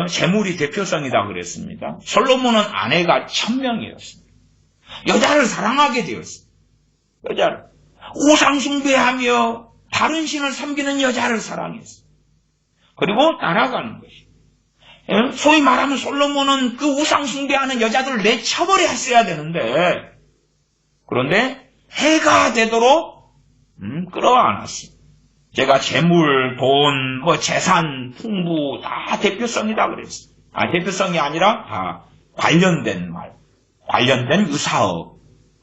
재물이 대표성이다 그랬습니다. 솔로몬은 아내가 1000명이었습니다. 여자를 사랑하게 되었어요. 여자를. 우상 숭배하며 다른 신을 섬기는 여자를 사랑했어요. 그리고 따라가는 것이. 소위 말하면 솔로몬은 그 우상 숭배하는 여자들을 내쳐버렸어야 되는데 그런데 해가 되도록 끌어안았어요. 제가 재물, 돈, 재산, 풍부 다 대표성이다 그랬어요. 대표성이 아니라 다 관련된 말, 관련된 유사어.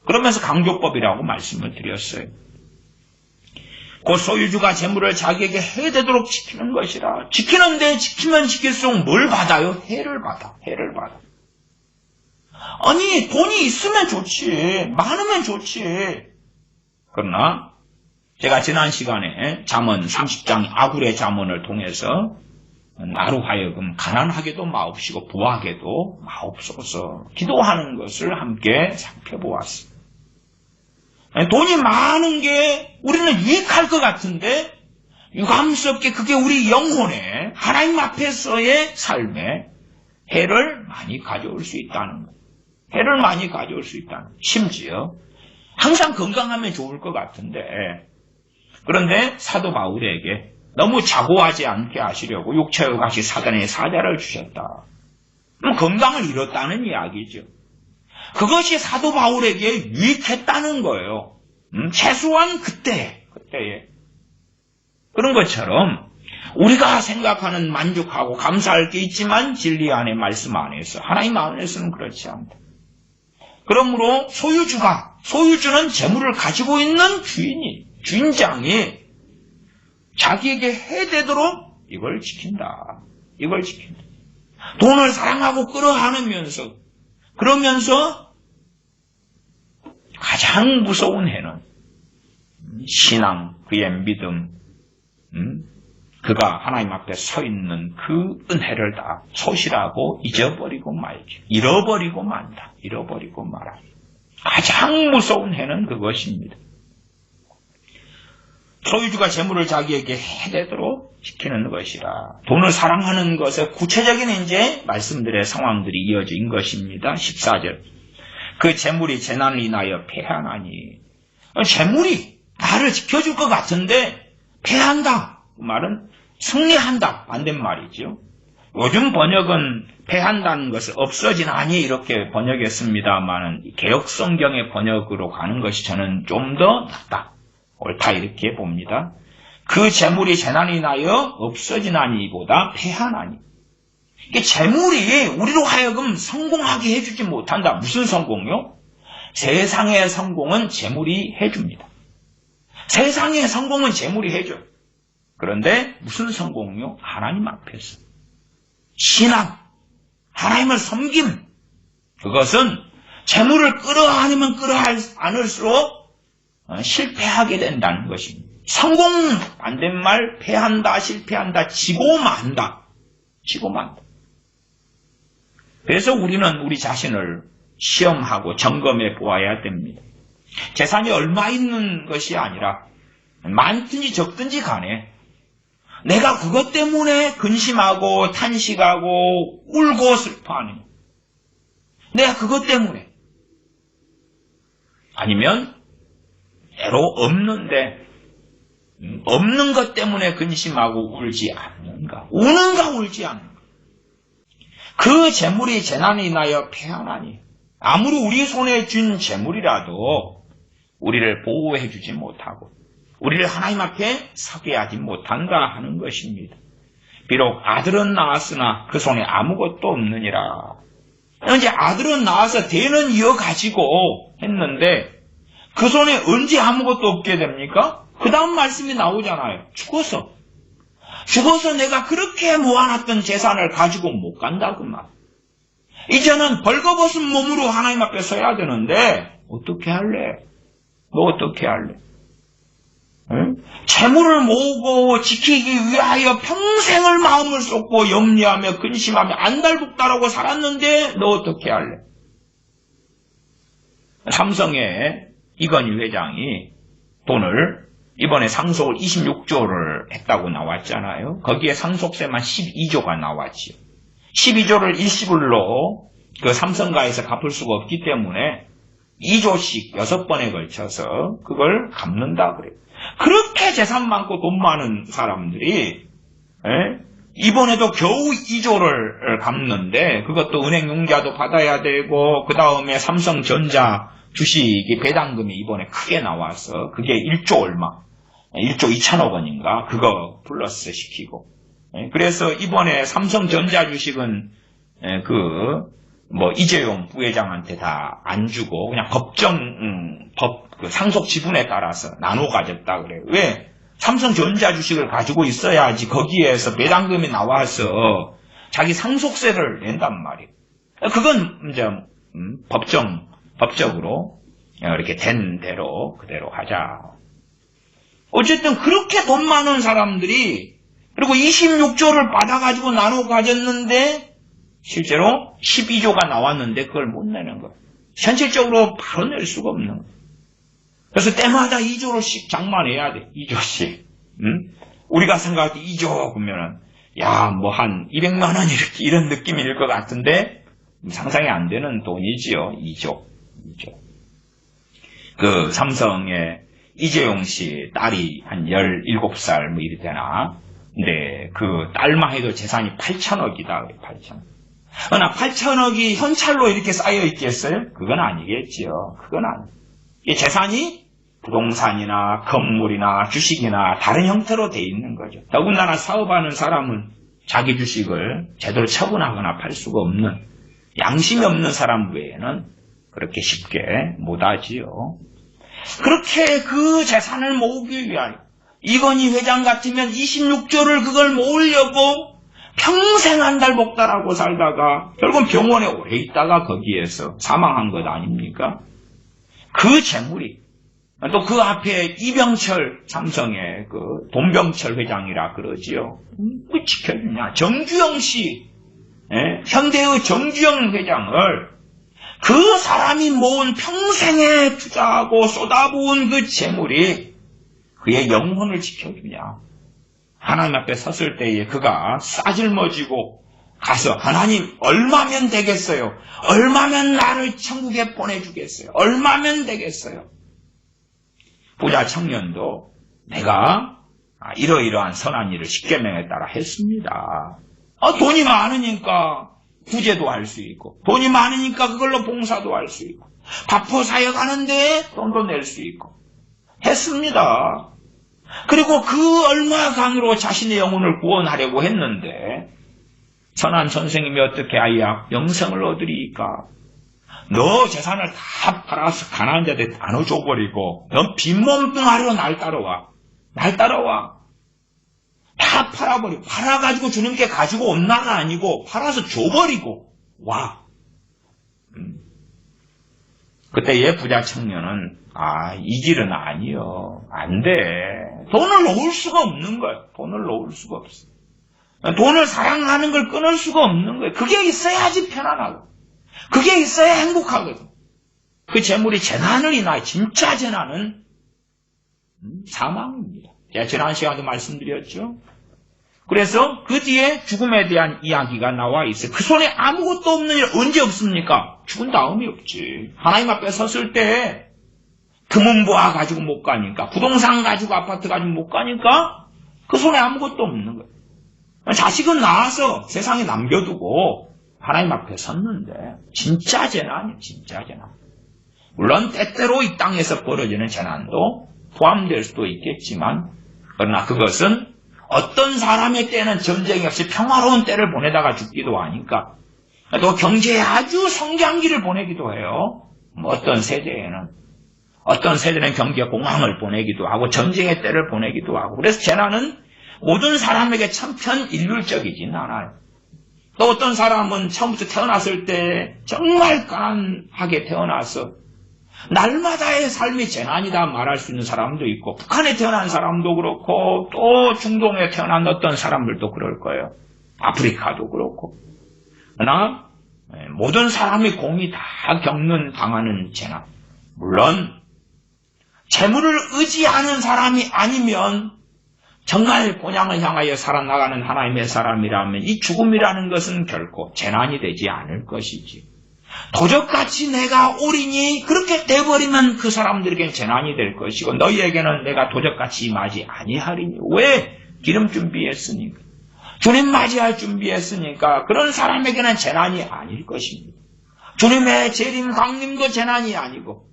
그러면서 강조법이라고 말씀을 드렸어요. 그 소유주가 재물을 자기에게 해되도록 지키는 것이라. 지키는데 지키면 지킬수록 뭘 받아요? 해를 받아. 해를 받아. 아니 돈이 있으면 좋지. 많으면 좋지. 그러나 제가 지난 시간에 잠언 30장 아굴의 잠언을 통해서 나로 하여금 가난하게도 마옵시고 부하게도 마옵소서 기도하는 것을 함께 살펴보았습니다. 돈이 많은 게 우리는 유익할 것 같은데 유감스럽게 그게 우리 영혼에 하나님 앞에서의 삶에 해를 많이 가져올 수 있다는 것. 해를 많이 가져올 수 있다는 것. 심지어 항상 건강하면 좋을 것 같은데 그런데 사도 바울에게 너무 자고하지 않게 하시려고 육체와 같이 사단의 사자를 주셨다. 그럼 건강을 잃었다는 이야기죠. 그것이 사도 바울에게 유익했다는 거예요. 최소한 그때에. 그런 것처럼 우리가 생각하는 만족하고 감사할 게 있지만 진리 안에 말씀 안에서 하나님 안에서는 그렇지 않다. 그러므로 소유주는 재물을 가지고 있는 주인장이 자기에게 해되도록 이걸 지킨다. 돈을 사랑하고 끌어안으면서 그러면서 가장 무서운 해는 신앙, 그의 믿음, 그가 하나님 앞에 서 있는 그 은혜를 다 소실하고 잊어버리고 말죠. 잃어버리고 만다. 잃어버리고 말아. 가장 무서운 해는 그것입니다. 소유주가 재물을 자기에게 해대도록 지키는 것이라. 돈을 사랑하는 것의 구체적인 이제 말씀들의 상황들이 이어진 것입니다. 14절. 그 재물이 재난을 인하여 패하나니. 재물이 나를 지켜줄 것 같은데 패한다. 그 말은 승리한다. 반대말이죠. 요즘 번역은 패한다는 것을 없어지나니 이렇게 번역했습니다만은 개역성경의 번역으로 가는 것이 저는 좀 더 낫다. 옳다 이렇게 봅니다. 그 재물이 재난이 나여 없어지나니보다 패하나니. 이게 재물이 우리로 하여금 성공하게 해주지 못한다. 무슨 성공요? 세상의 성공은 재물이 해줍니다. 세상의 성공은 재물이 해줘요. 그런데 무슨 성공요? 하나님 앞에서. 신앙, 하나님을 섬김. 그것은 재물을 끌어안으면 끌어안을수록 실패하게 된다는 것입니다. 성공 반대말 패한다, 실패한다, 지고 만다. 그래서 우리는 우리 자신을 시험하고 점검해 보아야 됩니다. 재산이 얼마 있는 것이 아니라 많든지 적든지 간에 내가 그것 때문에 근심하고 탄식하고 울고 슬퍼하느냐. 내가 그것 때문에 아니면 때로 없는 것 때문에 근심하고 울지 않는가. 우는가 울지 않는가. 그 재물이 재난이 인하여 패하나니. 아무리 우리 손에 쥔 재물이라도 우리를 보호해 주지 못하고 우리를 하나님 앞에 서게 하지 못한다 하는 것입니다. 비록 아들은 낳았으나 그 손에 아무것도 없느니라. 이제 아들은 낳아서 대는 이어가지고 했는데 그 손에 언제 아무것도 없게 됩니까? 그 다음 말씀이 나오잖아요. 죽어서 내가 그렇게 모아놨던 재산을 가지고 못 간다 그 말. 이제는 벌거벗은 몸으로 하나님 앞에 서야 되는데 어떻게 할래? 너 어떻게 할래? 응? 재물을 모으고 지키기 위하여 평생을 마음을 쏟고 염려하며 근심하며 안달복달하고 살았는데 너 어떻게 할래? 삼성의 이건희 회장이 돈을 이번에 상속을 26조를 했다고 나왔잖아요. 거기에 상속세만 12조가 나왔지요. 12조를 일시불로 그 삼성가에서 갚을 수가 없기 때문에 2조씩 6번에 걸쳐서 그걸 갚는다 그래요. 그렇게 재산 많고 돈 많은 사람들이 이번에도 겨우 2조를 갚는데 그것도 은행 융자도 받아야 되고 그 다음에 삼성전자 주식이 배당금이 이번에 크게 나와서 그게 1조 얼마 1조 2천억 원인가 그거 플러스 시키고 그래서 이번에 삼성전자 주식은 이재용 부회장한테 다 안 주고 그냥 그 상속 지분에 따라서 나눠 가졌다 그래요. 왜? 삼성전자 주식을 가지고 있어야지 거기에서 배당금이 나와서 자기 상속세를 낸단 말이에요. 그건 이제 법적으로 이렇게 된 대로 그대로 하자. 어쨌든 그렇게 돈 많은 사람들이 그리고 26조를 받아가지고 나눠 가졌는데 실제로 12조가 나왔는데 그걸 못 내는 거예요. 현실적으로 바로 낼 수가 없는 거예요. 그래서 때마다 2조씩 장만해야 돼. 2조씩. 우리가 생각할 때 2조 그러면은 야, 뭐 한 200만 원 이런 느낌일 것 같은데 상상이 안 되는 돈이지요. 2조. 그 삼성의 이재용 씨 딸이 한 17살 뭐 이리 되나. 근데 그 딸만 해도 재산이 8천억이다. 8천억. 그러나 8천억이 현찰로 이렇게 쌓여 있겠어요? 그건 아니겠지요. 그건 아니에요. 이 재산이 부동산이나 건물이나 주식이나 다른 형태로 돼 있는 거죠. 더군다나 사업하는 사람은 자기 주식을 제대로 처분하거나 팔 수가 없는 양심이 없는 사람 외에는 그렇게 쉽게 못하지요. 그렇게 그 재산을 모으기 위하여 이건희 회장 같으면 26조를 그걸 모으려고 평생 한 달 먹다라고 살다가 결국은 병원에 오래 있다가 거기에서 사망한 것 아닙니까? 그 재물이 또 그 앞에 이병철 삼성의 그 돈병철 회장이라 그러지요. 뭐 지켜주냐? 정주영 씨, 현대의 정주영 회장을 그 사람이 모은 평생에 투자하고 쏟아부은 그 재물이 그의 영혼을 지켜주냐? 하나님 앞에 섰을 때에 그가 싸질머지고 가서 하나님 얼마면 되겠어요? 얼마면 나를 천국에 보내주겠어요? 얼마면 되겠어요? 부자 청년도 내가 이러이러한 선한 일을 십계명에 따라 했습니다. 돈이 많으니까 구제도 할 수 있고 돈이 많으니까 그걸로 봉사도 할 수 있고 바포 사역하는데 돈도 낼 수 있고 했습니다. 그리고 그 얼마간으로 자신의 영혼을 구원하려고 했는데 선한 선생님이 어떻게 아이야 영생을 얻으리까? 너 재산을 다 팔아서 가난한 자들 나눠줘버리고 넌 빈몸뚱아리로 날 따라와. 다 팔아버리고 팔아가지고 주님께 가지고 온나가 아니고 팔아서 줘버리고 와. 그때 얘 부자 청년은 이 길은 아니요. 안 돼. 돈을 놓을 수가 없는 거예요. 돈을 놓을 수가 없어. 돈을 사랑하는 걸 끊을 수가 없는 거예요. 그게 있어야지 편안하고. 그게 있어야 행복하거든. 그 재물이 재난을 인하여 진짜 재난은 사망입니다. 제가 지난 시간에도 말씀드렸죠. 그래서 그 뒤에 죽음에 대한 이야기가 나와 있어요. 그 손에 아무것도 없는 일 언제 없습니까? 죽은 다음이 없지. 하나님 앞에 섰을 때 금은보화 가지고 못 가니까 부동산 가지고 아파트 가지고 못 가니까 그 손에 아무것도 없는 거예요. 자식은 낳아서 세상에 남겨두고 하나님 앞에 섰는데 진짜 재난이에요. 진짜 재난. 물론 때때로 이 땅에서 벌어지는 재난도 포함될 수도 있겠지만 그러나 그것은 어떤 사람의 때는 전쟁이 없이 평화로운 때를 보내다가 죽기도 하니까 또 경제에 아주 성장기를 보내기도 해요. 어떤 세대는 경제 공황을 보내기도 하고 전쟁의 때를 보내기도 하고 그래서 재난은 모든 사람에게 천편일률적이진 않아요. 또 어떤 사람은 처음부터 태어났을 때 정말 가난하게 태어나서 날마다의 삶이 재난이다 말할 수 있는 사람도 있고 북한에 태어난 사람도 그렇고 또 중동에 태어난 어떤 사람들도 그럴 거예요. 아프리카도 그렇고. 그러나 모든 사람이 공이 다 당하는 재난. 물론 재물을 의지하는 사람이 아니면 정말 본향을 향하여 살아나가는 하나님의 사람이라면 이 죽음이라는 것은 결코 재난이 되지 않을 것이지. 도적같이 내가 옳으니 그렇게 돼버리면 그 사람들에게는 재난이 될 것이고 너희에게는 내가 도적같이 임하지 아니하리니. 왜? 기름 준비했으니까. 주님 맞이할 준비했으니까 그런 사람에게는 재난이 아닐 것입니다. 주님의 재림 강림도 재난이 아니고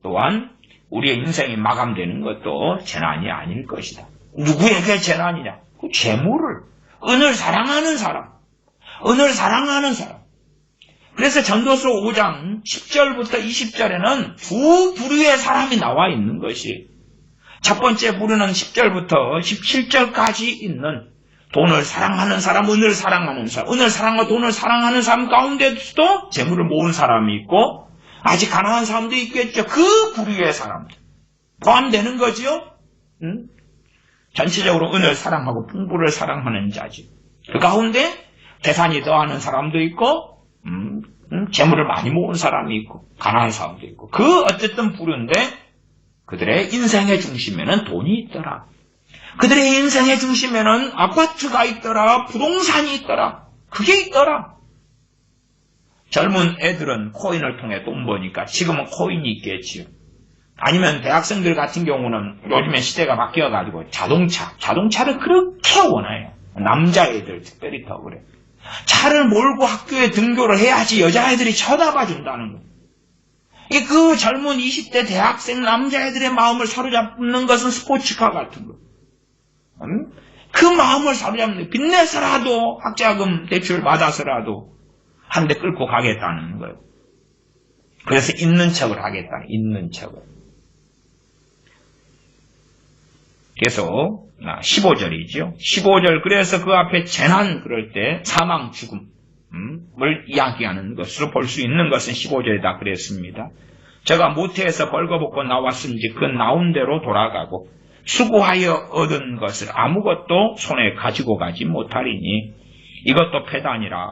또한 우리의 인생이 마감되는 것도 재난이 아닐 것이다. 누구에게 재난이냐? 그 재물을, 은을 사랑하는 사람. 그래서 전도서 5장 10절부터 20절에는 두 부류의 사람이 나와 있는 것이 첫 번째 부류는 10절부터 17절까지 있는 돈을 사랑하는 사람, 은을 사랑하는 사람, 은을 사랑하고 돈을 사랑하는 사람 가운데서도 재물을 모은 사람이 있고 아직 가난한 사람도 있겠죠. 그 부류의 사람들 포함되는 거죠. 전체적으로 은을 사랑하고 풍부를 사랑하는 자지. 그 가운데 재산이 더하는 사람도 있고 재물을 많이 모은 사람이 있고 가난한 사람도 있고 그 어쨌든 부류인데 그들의 인생의 중심에는 돈이 있더라. 그들의 인생의 중심에는 아파트가 있더라. 부동산이 있더라. 그게 있더라. 젊은 애들은 코인을 통해 돈 버니까 지금은 코인이 있겠지요. 아니면 대학생들 같은 경우는 요즘에 시대가 바뀌어가지고 자동차를 그렇게 원해요. 남자애들 특별히 더 그래. 차를 몰고 학교에 등교를 해야지 여자애들이 쳐다봐 준다는 거예요. 그 젊은 20대 대학생 남자애들의 마음을 사로잡는 것은 스포츠카 같은 거. 그 마음을 사로잡는 빚내서라도 학자금 대출 받아서라도 한 대 끌고 가겠다는 거예요. 그래서 있는 척을 하겠다. 있는 척을. 계속 15절이죠. 15절 그래서 그 앞에 재난 그럴 때 사망 죽음을 이야기하는 것으로 볼 수 있는 것은 15절이다 그랬습니다. 제가 모태에서 벌거벗고 나왔은지 그 나온 대로 돌아가고 수고하여 얻은 것을 아무것도 손에 가지고 가지 못하리니 이것도 패단이라.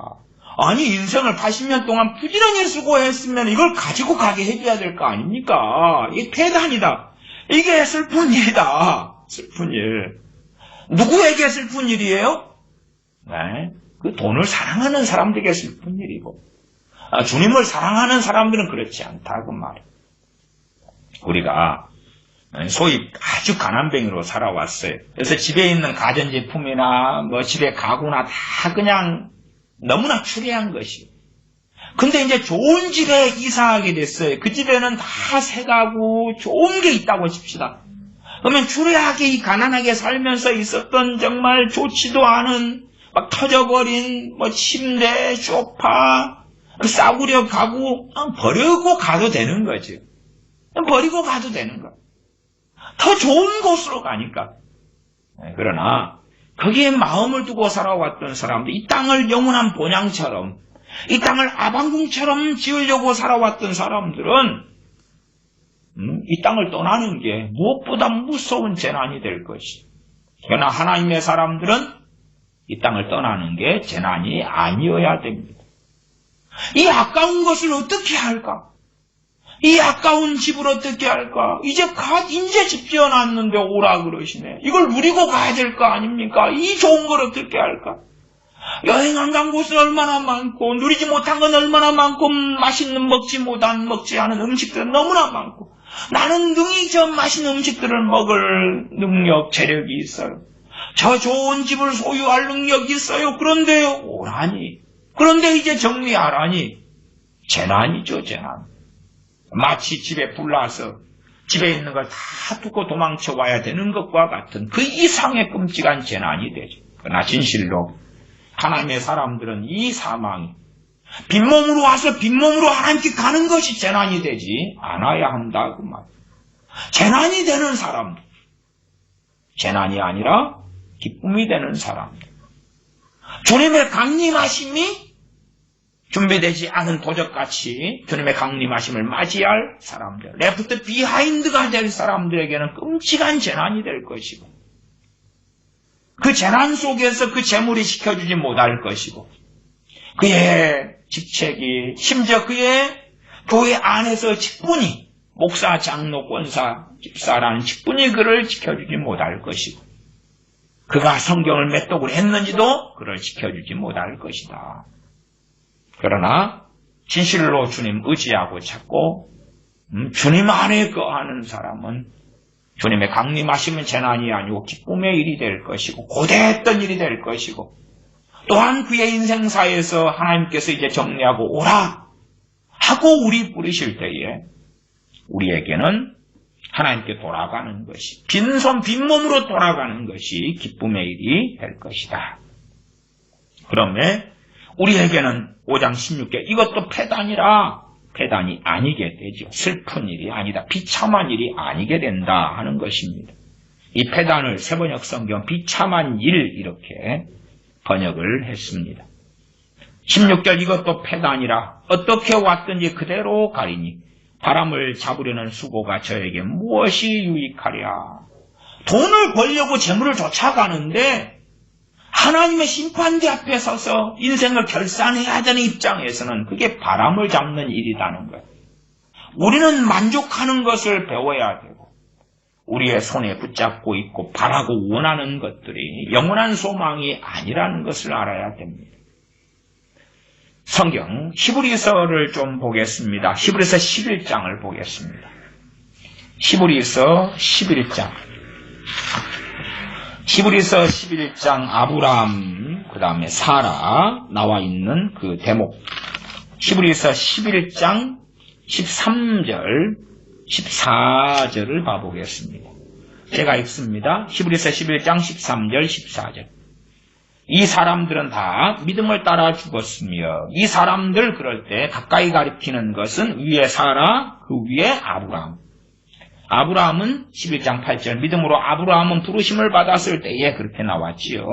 아니 인생을 80년 동안 부지런히 수고했으면 이걸 가지고 가게 해줘야 될 거 아닙니까? 이게 패단이다. 이게 슬픈 일이다. 슬픈 일. 누구에게 슬픈 일이에요? 네, 그 돈을 사랑하는 사람들에게 슬픈 일이고 주님을 사랑하는 사람들은 그렇지 않다 그 말이에요. 우리가 소위 아주 가난뱅이로 살아왔어요. 그래서 집에 있는 가전제품이나 뭐 집에 가구나 다 그냥 너무나 추레한 것이. 근데 이제 좋은 집에 이사하게 됐어요. 그 집에는 다 새 가구 좋은 게 있다고 칩시다. 그러면 추레하게 가난하게 살면서 있었던 정말 좋지도 않은 막 터져버린 뭐 침대, 소파, 싸구려 가구 버리고 가도 되는 거죠. 버리고 가도 되는 거. 더 좋은 곳으로 가니까. 그러나 거기에 마음을 두고 살아왔던 사람들, 이 땅을 영원한 본향처럼, 이 땅을 아방궁처럼 지으려고 살아왔던 사람들은 이 땅을 떠나는 게 무엇보다 무서운 재난이 될 것이. 그러나 하나님의 사람들은 이 땅을 떠나는 게 재난이 아니어야 됩니다. 이 아까운 것을 어떻게 할까? 이 아까운 집을 어떻게 할까? 이제 집 지어놨는데 오라 그러시네. 이걸 누리고 가야 될 거 아닙니까? 이 좋은 걸 어떻게 할까? 여행 안 간 곳은 얼마나 많고, 누리지 못한 건 얼마나 많고, 맛있는 먹지 않은 음식들은 너무나 많고, 나는 능히 저 맛있는 음식들을 먹을 능력, 재력이 있어요. 저 좋은 집을 소유할 능력이 있어요. 그런데요, 오라니. 그런데 이제 정리하라니. 재난이죠, 재난. 마치 집에 불나서 집에 있는 걸 다 두고 도망쳐 와야 되는 것과 같은 그 이상의 끔찍한 재난이 되죠. 그러나 진실로 하나님의 사람들은 이 사망이 빈몸으로 와서 빈몸으로 하나님께 가는 것이 재난이 되지 않아야 한다 그 말. 재난이 되는 사람들, 재난이 아니라 기쁨이 되는 사람들, 주님의 강림하심이 준비되지 않은 도적같이 주님의 강림하심을 맞이할 사람들, 레프트 비하인드가 될 사람들에게는 끔찍한 재난이 될 것이고, 그 재난 속에서 그 재물이 지켜주지 못할 것이고, 그의 직책이, 심지어 그의 교회 안에서 직분이, 목사, 장로, 권사, 집사라는 직분이 그를 지켜주지 못할 것이고, 그가 성경을 몇 독을 했는지도 그를 지켜주지 못할 것이다. 그러나 진실로 주님 의지하고 찾고 주님 안에 거하는 사람은 주님의 강림하시면 재난이 아니고 기쁨의 일이 될 것이고 고대했던 일이 될 것이고, 또한 그의 인생사에서 하나님께서 이제 정리하고 오라 하고 우리 부르실 때에 우리에게는 하나님께 돌아가는 것이, 빈손 빈몸으로 돌아가는 것이 기쁨의 일이 될 것이다. 그러면 우리에게는 5장 16절 이것도 패단이라, 패단이 아니게 되죠. 슬픈 일이 아니다. 비참한 일이 아니게 된다 하는 것입니다. 이 패단을 새번역 성경 비참한 일 이렇게 번역을 했습니다. 16절 이것도 패단이라 어떻게 왔든지 그대로 가리니 바람을 잡으려는 수고가 저에게 무엇이 유익하랴. 돈을 벌려고 재물을 쫓아가는데 하나님의 심판대 앞에 서서 인생을 결산해야 되는 입장에서는 그게 바람을 잡는 일이라는 거예요. 우리는 만족하는 것을 배워야 되고 우리의 손에 붙잡고 있고 바라고 원하는 것들이 영원한 소망이 아니라는 것을 알아야 됩니다. 성경 히브리서를 좀 보겠습니다. 히브리서 11장을 보겠습니다. 히브리서 11장. 히브리서 11장 아브라함 그 다음에 사라 나와 있는 그 대목. 히브리서 11장 13절 14절을 봐보겠습니다. 제가 읽습니다. 히브리서 11장 13절 14절. 이 사람들은 다 믿음을 따라 죽었으며 이 사람들 그럴 때 가까이 가리키는 것은 위에 사라 그 위에 아브라함. 아브라함은 11장 8절 믿음으로 아브라함은 부르심을 받았을 때에 그렇게 나왔지요.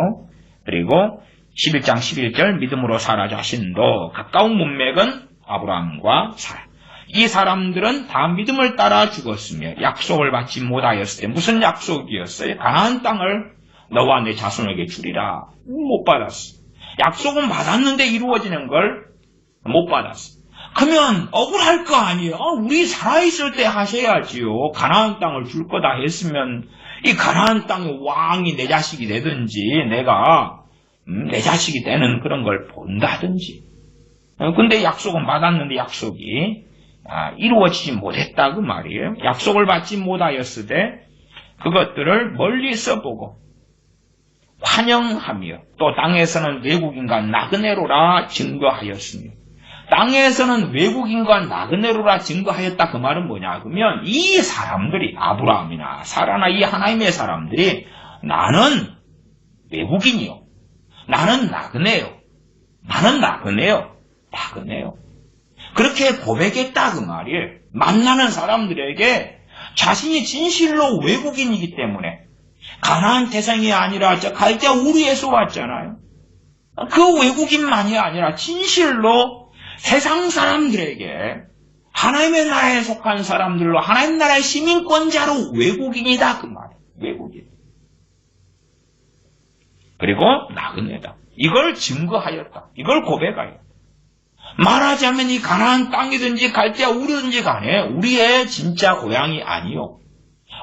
그리고 11장 11절 믿음으로 사라 자신도 가까운 문맥은 아브라함과 사라. 이 사람들은 다 믿음을 따라 죽었으며 약속을 받지 못하였을 때 무슨 약속이었어요? 가나안 땅을 너와 내 자손에게 주리라. 못 받았어. 약속은 받았는데 이루어지는 걸 못 받았어. 그러면 억울할 거 아니에요. 우리 살아있을 때 하셔야지요. 가나안 땅을 줄 거다 했으면 이 가나안 땅의 왕이 내 자식이 되든지 내가 내 자식이 되는 그런 걸 본다든지. 근데 약속은 받았는데 약속이 이루어지지 못했다 그 말이에요. 약속을 받지 못하였을 때 그것들을 멀리서 보고 환영하며 또 땅에서는 외국인과 나그네로라 증거하였으며 땅에서는 외국인과 나그네로라 증거하였다 그 말은 뭐냐 그러면 이 사람들이 아브라함이나 사라나 이 하나님의 사람들이 나는 외국인이요. 나는 나그네요. 나는 나그네요. 나그네요. 그렇게 고백했다 그 말이에요. 만나는 사람들에게 자신이 진실로 외국인이기 때문에 가나안 태생이 아니라 저 갈대아 우르에서 왔잖아요. 그 외국인만이 아니라 진실로 세상 사람들에게 하나님의 나라에 속한 사람들로 하나님 나라의 시민권자로 외국인이다 그 말이에요. 외국인. 그리고 나그네다. 이걸 증거하였다. 이걸 고백하여. 말하자면 이 가나안 땅이든지 갈대아 우르든지 간에 우리의 진짜 고향이 아니요.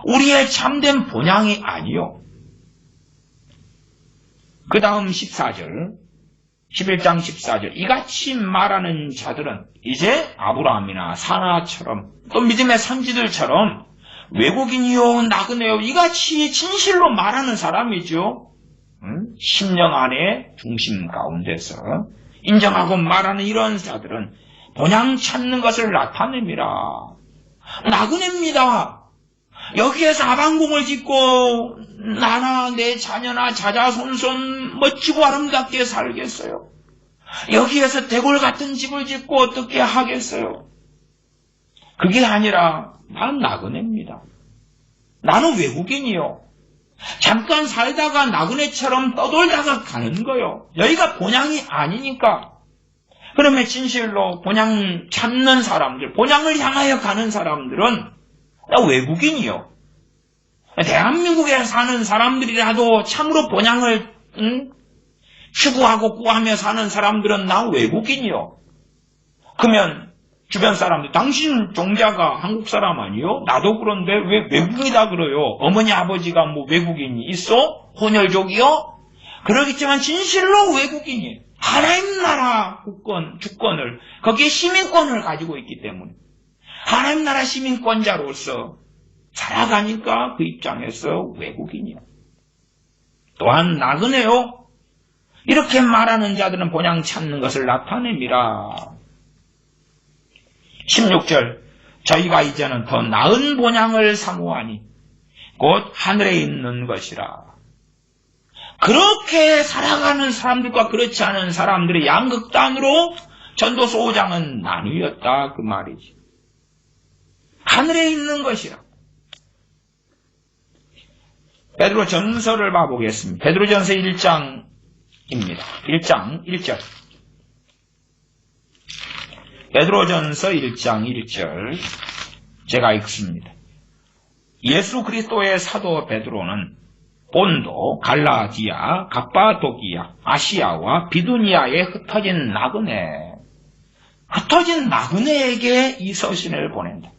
우리의 참된 본향이 아니요. 그 다음 14절 11장 14절 이같이 말하는 자들은 이제 아브라함이나 사라처럼 또 믿음의 선지들처럼 외국인이요 나그네요 이같이 진실로 말하는 사람이죠. 심령 안에 중심 가운데서 인정하고 말하는 이런 자들은 본향 찾는 것을 나타냅니다. 나그네입니다. 여기에서 아방궁을 짓고 나나 내 자녀나 자자손손 멋지고 아름답게 살겠어요. 여기에서 대골 같은 집을 짓고 어떻게 하겠어요? 그게 아니라 나는 나그네입니다. 나는 외국인이요. 잠깐 살다가 나그네처럼 떠돌다가 가는 거요. 여기가 본향이 아니니까. 그러면 진실로 본향 찾는 사람들, 본향을 향하여 가는 사람들은 나 외국인이요. 대한민국에 사는 사람들이라도 참으로 본향을 추구하고 구하며 사는 사람들은 나 외국인이요. 그러면 주변 사람들 당신 종자가 한국 사람 아니요? 나도 그런데 왜 외국인이다 그래요? 어머니 아버지가 뭐 외국인이 있어? 혼혈족이요? 그러겠지만 진실로 외국인이에요. 하나님 나라 주권을 거기에 시민권을 가지고 있기 때문에 하나님 나라 시민권자로서 살아가니까 그 입장에서 외국인이요. 또한 나그네요. 이렇게 말하는 자들은 본향 찾는 것을 나타냅니다. 16절 저희가 이제는 더 나은 본향을 사모하니 곧 하늘에 있는 것이라. 그렇게 살아가는 사람들과 그렇지 않은 사람들의 양극단으로 전도서 5장은 나뉘었다 그 말이지. 하늘에 있는 것이라. 베드로전서를 봐보겠습니다. 베드로전서 1장입니다. 1장 1절. 베드로전서 1장 1절 제가 읽습니다. 예수 그리스도의 사도 베드로는 본도, 갈라디아, 갑바도기아, 아시아와 비두니아에 흩어진 나그네에게 이 서신을 보낸다.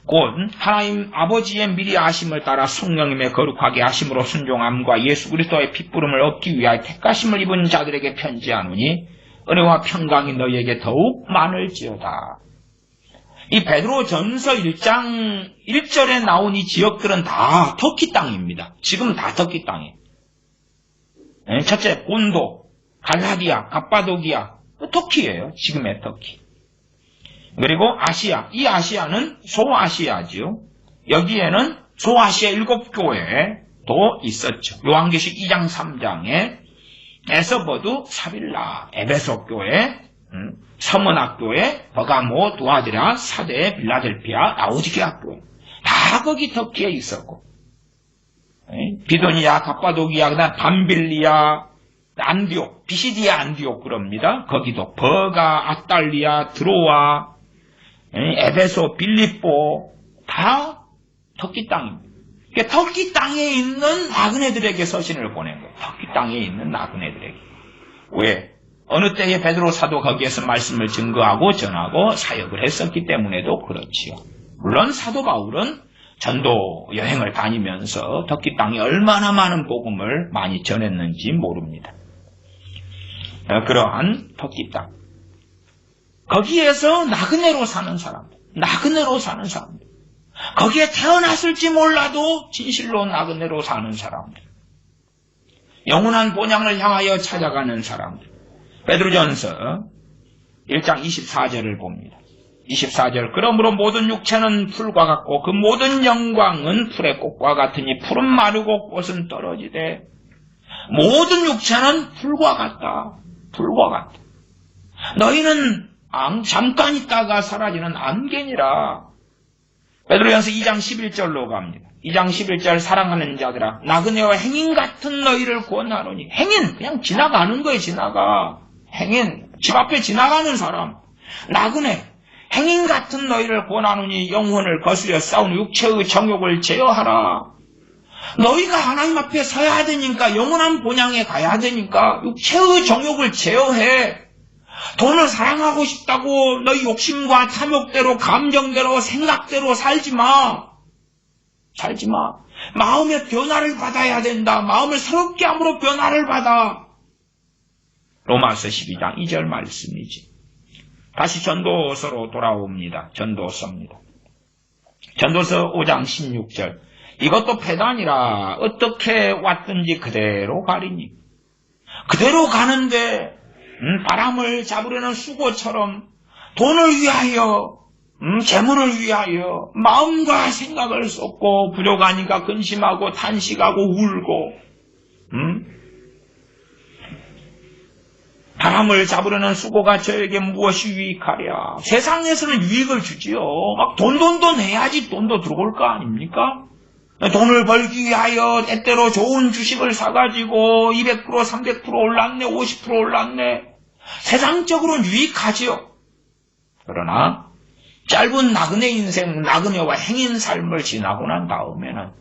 곧 하나님 아버지의 미리 아심을 따라 성령님의 거룩하게 하심으로 순종함과 예수 그리스도의 핏부름을 얻기 위하여 택하심을 입은 자들에게 편지하노니 은혜와 평강이 너희에게 더욱 많을지어다. 이 베드로 전서 1장 1절에 나온 이 지역들은 다 터키 땅입니다. 지금 다 터키 땅이에요. 첫째, 본도, 갈라디아, 갑바도기아, 터키예요. 지금의 터키. 그리고 아시아, 이 아시아는 소아시아지요. 여기에는 소아시아 7교회도 있었죠. 요한계시록 2장 3장에 에서버두, 사빌라, 에베소 교회, 서문학 교회, 버가모, 두아드라, 사대, 빌라델피아, 라오디게아 교회 다 거기 터키에 있었고, 비도니아, 갑바도기아, 그다음 밤빌리아, 안디옥, 비시디아 안디옥 그럽니다. 거기도 버가, 아탈리아, 드로아, 에베소, 빌립보 다 터키 땅입니다. 그러니까 터키 땅에 있는 나그네들에게 서신을 보낸 거예요. 터키 땅에 있는 나그네들에게. 왜? 어느 때에 베드로 사도 거기에서 말씀을 증거하고 전하고 사역을 했었기 때문에도 그렇지요. 물론 사도 바울은 전도 여행을 다니면서 터키 땅에 얼마나 많은 복음을 많이 전했는지 모릅니다. 그러한 터키 땅. 거기에서 나그네로 사는 사람들. 거기에 태어났을지 몰라도 진실로 나그네로 사는 사람들. 영원한 본향을 향하여 찾아가는 사람들. 베드로전서 1장 24절을 봅니다. 24절. 그러므로 모든 육체는 풀과 같고 그 모든 영광은 풀의 꽃과 같으니 풀은 마르고 꽃은 떨어지되 모든 육체는 풀과 같다. 너희는 잠깐 있다가 사라지는 안개니라. 베드로전서 2장 11절로 갑니다. 2장 11절. 사랑하는 자들아 나그네와 행인 같은 너희를 권하노니. 행인 그냥 지나가는 거예요. 행인 집 앞에 지나가는 사람. 나그네 행인 같은 너희를 권하노니 영혼을 거스려 싸우는 육체의 정욕을 제어하라. 너희가 하나님 앞에 서야 되니까 영원한 본향에 가야 되니까 육체의 정욕을 제어해. 돈을 사랑하고 싶다고 너희 욕심과 탐욕대로 감정대로 생각대로 살지 마. 마음의 변화를 받아야 된다. 마음을 새롭게 함으로 변화를 받아. 로마서 12장 2절 말씀이지. 다시 전도서로 돌아옵니다. 전도서입니다. 전도서 5장 16절. 이것도 패단이라 어떻게 왔든지 그대로 가리니. 그대로 가는데 바람을 잡으려는 수고처럼 돈을 위하여 재물을 위하여 마음과 생각을 쏟고 부족하니까 근심하고 탄식하고 울고 바람을 잡으려는 수고가 저에게 무엇이 유익하랴. 세상에서는 유익을 주지요. 막 돈 해야지 돈도 들어올 거 아닙니까? 돈을 벌기 위하여 때때로 좋은 주식을 사가지고 200% 300% 올랐네 50% 올랐네. 세상적으로는 유익하지요. 그러나 짧은 나그네 인생, 나그네와 행인 삶을 지나고 난 다음에는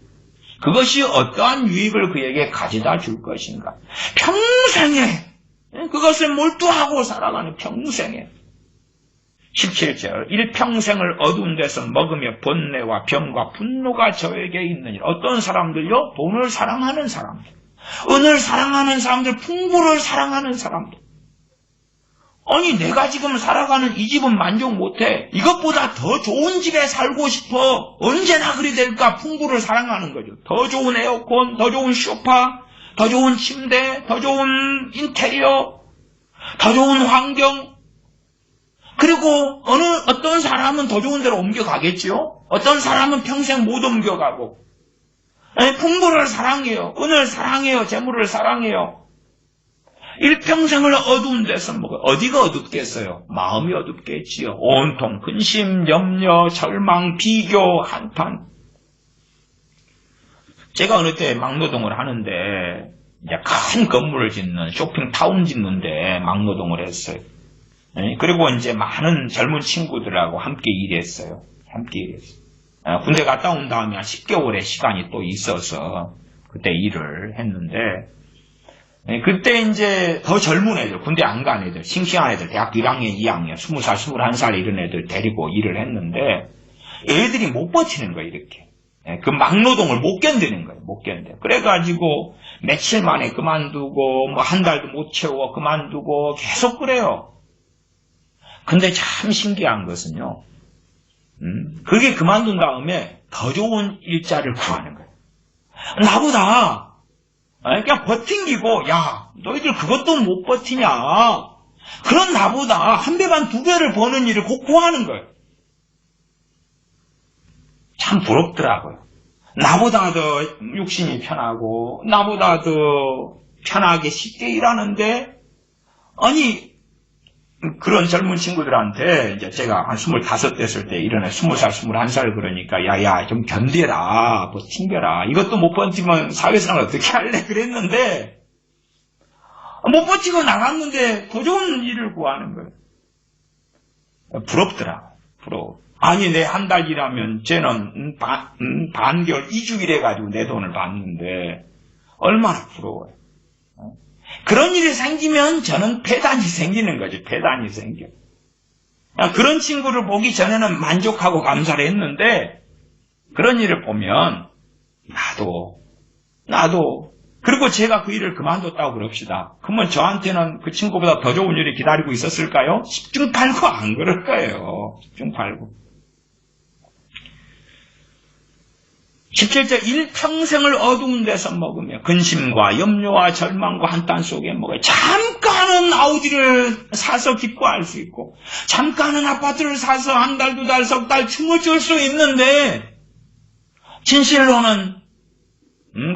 그것이 어떠한 유익을 그에게 가져다 줄 것인가. 평생에 그것을 몰두하고 살아가는 평생에. 17절. 일평생을 어두운 데서 먹으며 번뇌와 병과 분노가 저에게 있느니라. 어떤 사람들요? 돈을 사랑하는 사람들, 은을 사랑하는 사람들, 풍부를 사랑하는 사람들. 아니 내가 지금 살아가는 이 집은 만족 못해. 이것보다 더 좋은 집에 살고 싶어. 언제나 그리 될까? 풍부를 사랑하는 거죠. 더 좋은 에어컨, 더 좋은 소파, 더 좋은 침대, 더 좋은 인테리어, 더 좋은 환경. 그리고 어떤 사람은 더 좋은 데로 옮겨가겠지요. 어떤 사람은 평생 못 옮겨가고. 풍부를 사랑해요. 은을 사랑해요. 재물을 사랑해요. 일평생을 어두운 데서 어디가 어둡겠어요? 마음이 어둡겠지요. 온통 근심, 염려, 절망, 비교, 한탄. 제가 어느 때 막노동을 하는데 이제 큰 건물을 짓는 쇼핑타운 짓는데 막노동을 했어요. 그리고 이제 많은 젊은 친구들하고 함께 일했어요. 군대 갔다 온 다음에 한 10개월의 시간이 또 있어서 그때 일을 했는데, 그때 이제 더 젊은 애들, 군대 안 간 애들, 싱싱한 애들, 대학교 1학년, 2학년, 20살, 21살 이런 애들 데리고 일을 했는데, 애들이 못 버티는 거예요, 이렇게. 그 막노동을 못 견디는 거예요, 못 견뎌. 그래가지고 며칠 만에 그만두고, 뭐 한 달도 못 채워 그만두고 계속 그래요. 근데 참 신기한 것은요, 그게 그만둔 다음에 더 좋은 일자리를 구하는 거예요. 나보다 그냥 버팅기고, 야, 너희들 그것도 못 버티냐? 그런 나보다 한 배 반 두 배를 버는 일을 꼭 구하는 거예요. 참 부럽더라고요. 나보다 더 육신이 편하고, 나보다 더 편하게 쉽게 일하는데, 아니, 그런 젊은 친구들한테, 이제 제가 한 25 됐을 때, 이런 20살, 21살 그러니까, 야야, 좀 견뎌라, 버팅겨라. 이것도 못 버티면 사회생활 어떻게 할래? 그랬는데, 못 버티고 나갔는데, 더 좋은 일을 구하는 거예요. 부럽더라, 부러워. 아니, 내 한 달 일하면, 쟤는 반개월, 2주일 해가지고 내 돈을 받는데, 얼마나 부러워요. 그런 일이 생기면 저는 패단이 생기는 거죠. 패단이 생겨. 그런 친구를 보기 전에는 만족하고 감사를 했는데, 그런 일을 보면 나도 그리고 제가 그 일을 그만뒀다고 그럽시다. 그러면 저한테는 그 친구보다 더 좋은 일이 기다리고 있었을까요? 10중 8구 안 그럴 거예요. 10중 8구. 17절 일평생을 어두운 데서 먹으며 근심과 염려와 절망과 한탄 속에 먹어요. 잠깐은 아우디를 사서 기뻐할 수 있고, 잠깐은 아파트를 사서 한 달, 두 달, 석 달 춤을 출 수 있는데, 진실로는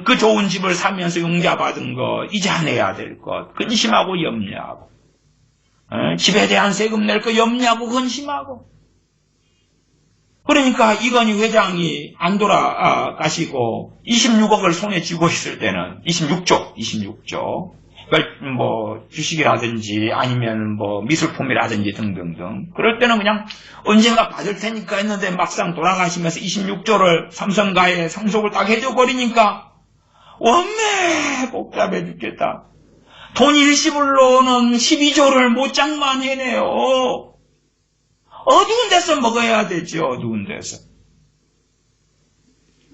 그 좋은 집을 사면서 융자받은 것, 이자내야 될 것, 근심하고 염려하고, 집에 대한 세금 낼 거 염려하고 근심하고. 그러니까 이건희 회장이 안 돌아가시고 26억을 손에 쥐고 있을 때는 26조. 그러니까 뭐 주식이라든지 아니면 뭐 미술품이라든지 등등등. 그럴 때는 그냥 언젠가 받을 테니까 했는데 막상 돌아가시면서 26조를 삼성가에 상속을 딱 해줘 버리니까 원매 복잡해 죽겠다. 돈 일시불로는 12조를 못 장만해내요. 어두운 데서 먹어야 되죠. 어두운 데서.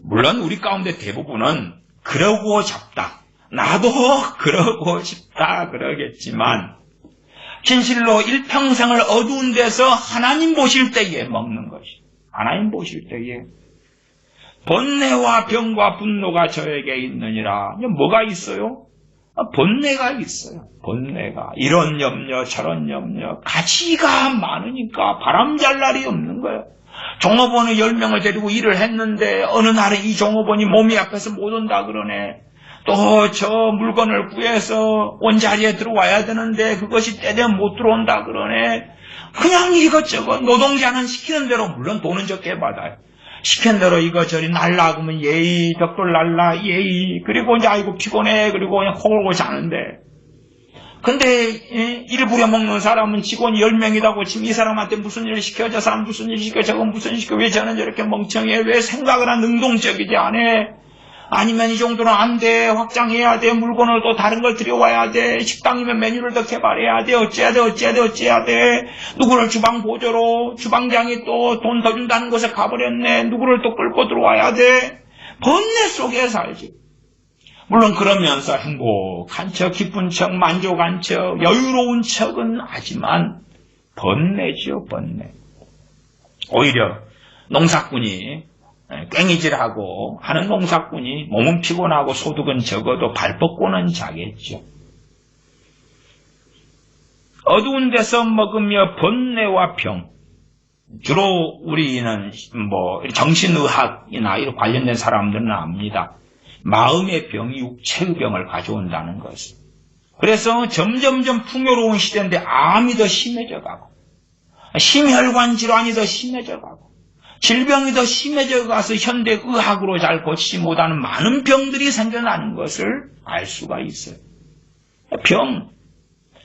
물론 우리 가운데 대부분은 그러고 싶다. 나도 그러고 싶다 그러겠지만 진실로 일평생을 어두운 데서 하나님 보실 때에 먹는 것이. 하나님 보실 때에 번뇌와 병과 분노가 저에게 있느니라. 뭐가 있어요? 번뇌가 있어요. 번뇌가. 이런 염려 저런 염려 가지가 많으니까 바람잘 날이 없는 거예요. 종업원을 10명을 데리고 일을 했는데 어느 날에 이 종업원이 몸이 아파서 못 온다 그러네. 또 저 물건을 구해서 원자리에 들어와야 되는데 그것이 때되면 못 들어온다 그러네. 그냥 이것저것 노동자는 시키는 대로 물론 돈은 적게 받아요. 시킨 대로 이거저리 날라 그러면 예의 벽돌 날라 예의 그리고 이제 아이고 피곤해 그리고 그냥 호걸고 자는데 근데 일 부려먹는 사람은 직원이 10명이라고 지금 이 사람한테 무슨 일 시켜 저 사람 무슨 일 시켜 저건 무슨 일 시켜 왜 저는 저렇게 멍청해 왜 생각을 한 능동적이지 않아 아니면 이 정도는 안 돼 확장해야 돼 물건을 또 다른 걸 들여와야 돼 식당이면 메뉴를 더 개발해야 돼 어째야 돼 누구를 주방 보조로 주방장이 또 돈 더 준다는 곳에 가버렸네 누구를 또 끌고 들어와야 돼 번뇌 속에 살지 물론 그러면서 행복한 척 기쁜 척 만족한 척 여유로운 척은 하지만 번뇌죠 번뇌 오히려 농사꾼이 꽹이질하고 하는 농사꾼이 몸은 피곤하고 소득은 적어도 발 뻗고는 자겠죠. 어두운 데서 먹으며 번뇌와 병 주로 우리는 뭐 정신의학이나 이런 관련된 사람들은 압니다. 마음의 병이 육체의 병을 가져온다는 것을. 그래서 점점점 풍요로운 시대인데 암이 더 심해져 가고 심혈관 질환이 더 심해져 가고 질병이 더 심해져 가서 현대의학으로 잘 고치지 못하는 많은 병들이 생겨나는 것을 알 수가 있어요. 병.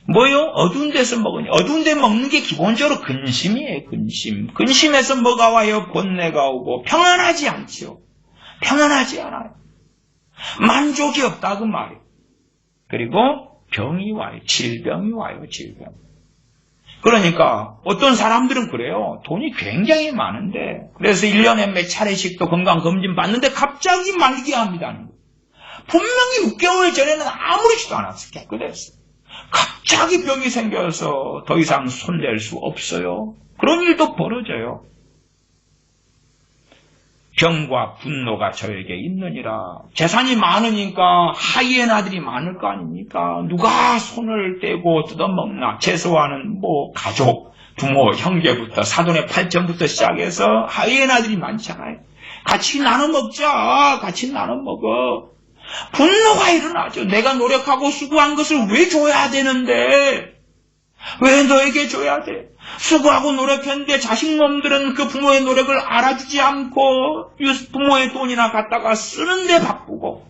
뭐요? 어두운 데서 먹으니. 어두운 데 먹는 게 기본적으로 근심이에요, 근심. 근심에서 뭐가 와요? 번뇌가 오고 평안하지 않지요. 평안하지 않아요. 만족이 없다 그 말이에요. 그리고 병이 와요. 질병이 와요, 질병. 그러니까 어떤 사람들은 그래요. 돈이 굉장히 많은데 그래서 1년에 몇 차례씩 또 건강검진 받는데 갑자기 말기암이라는 거예요. 분명히 6개월 전에는 아무렇지도 않았어요. 깨끗했어요. 갑자기 병이 생겨서 더 이상 손댈 수 없어요. 그런 일도 벌어져요. 병과 분노가 저에게 있느니라. 재산이 많으니까 하이에나들이 많을 거 아닙니까? 누가 손을 떼고 뜯어먹나. 최소한은 가족, 부모, 형제부터 사돈의 팔전부터 시작해서 하이에나들이 많잖아요. 같이 나눠 먹자. 같이 나눠 먹어. 분노가 일어나죠. 내가 노력하고 수고한 것을 왜 줘야 되는데? 왜 너에게 줘야 돼? 수고하고 노력했는데 자식 놈들은 그 부모의 노력을 알아주지 않고 부모의 돈이나 갖다가 쓰는데 바쁘고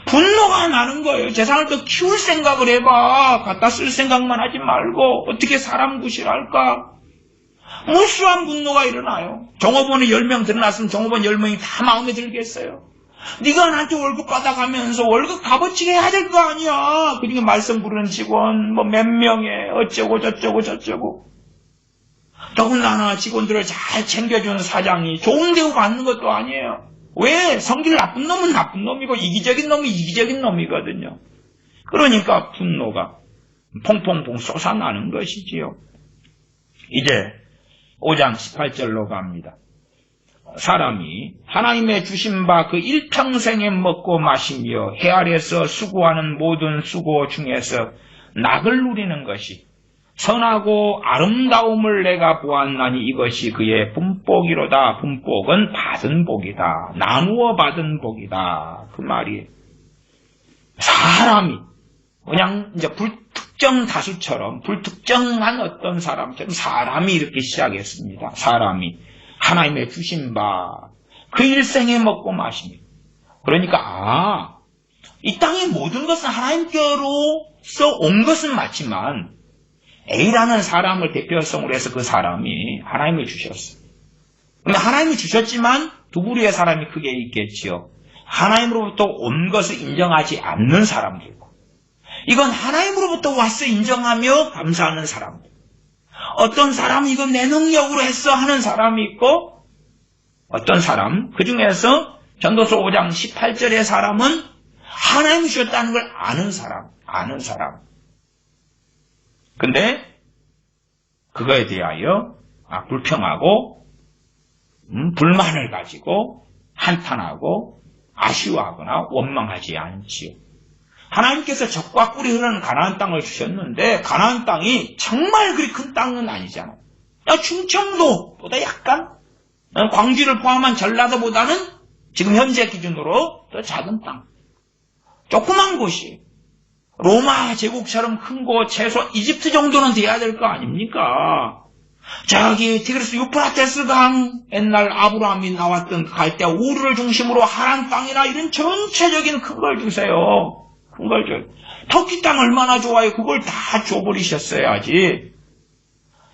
분노가 나는 거예요. 재산을 더 키울 생각을 해봐. 갖다 쓸 생각만 하지 말고 어떻게 사람 구실할까? 무수한 분노가 일어나요. 종업원이 10명 들어났으면 종업원 10명이 다 마음에 들겠어요. 네가 나한테 월급 받아가면서 월급 값어치게 해야 될 거 아니야. 그러니까 말씀 부르는 직원 몇 명에 어쩌고 저쩌고 더군다나 직원들을 잘 챙겨주는 사장이 좋은 대우 받는 것도 아니에요. 왜? 성질 나쁜 놈은 나쁜 놈이고 이기적인 놈이 이기적인 놈이거든요. 그러니까 분노가 퐁퐁퐁 솟아나는 것이지요. 이제 5장 18절로 갑니다. 사람이 하나님의 주신 바 그 일평생에 먹고 마시며 해 아래서 수고하는 모든 수고 중에서 낙을 누리는 것이 선하고 아름다움을 내가 보았나니 이것이 그의 분복이로다. 분복은 받은 복이다. 나누어 받은 복이다. 그 말이 사람이 그냥 이제 불특정 다수처럼 불특정한 어떤 사람처럼 사람이 이렇게 시작했습니다. 사람이 하나님의 주신 바 그 일생에 먹고 마시며 그러니까 이 땅의 모든 것은 하나님께로서 온 것은 맞지만 A라는 사람을 대표성으로 해서 그 사람이 하나님을 주셨어요. 근데 하나님이 주셨지만 두 부류의 사람이 크게 있겠지요. 하나님으로부터 온 것을 인정하지 않는 사람들과 이건 하나님으로부터 왔어 인정하며 감사하는 사람들. 어떤 사람은 이건 내 능력으로 했어 하는 사람이 있고 어떤 사람, 그 중에서 전도서 5장 18절의 사람은 하나님이 주셨다는 걸 아는 사람. 근데 그거에 대하여 불평하고 불만을 가지고 한탄하고 아쉬워하거나 원망하지 않지요. 하나님께서 적과 꿀이 흐르는 가나안 땅을 주셨는데 가나안 땅이 정말 그리 큰 땅은 아니잖아요. 충청도보다 약간 광주를 포함한 전라도보다는 지금 현재 기준으로 더 작은 땅. 조그만 곳이 로마 제국처럼 큰 곳 최소 이집트 정도는 돼야 될 거 아닙니까? 저기 티그리스 유프라테스 강 옛날 아브라함이 나왔던 갈대아 우르를 중심으로 하란 땅이나 이런 전체적인 큰 걸 주세요. 큰 걸 줘요. 터키 땅 얼마나 좋아요. 그걸 다 줘버리셨어야지.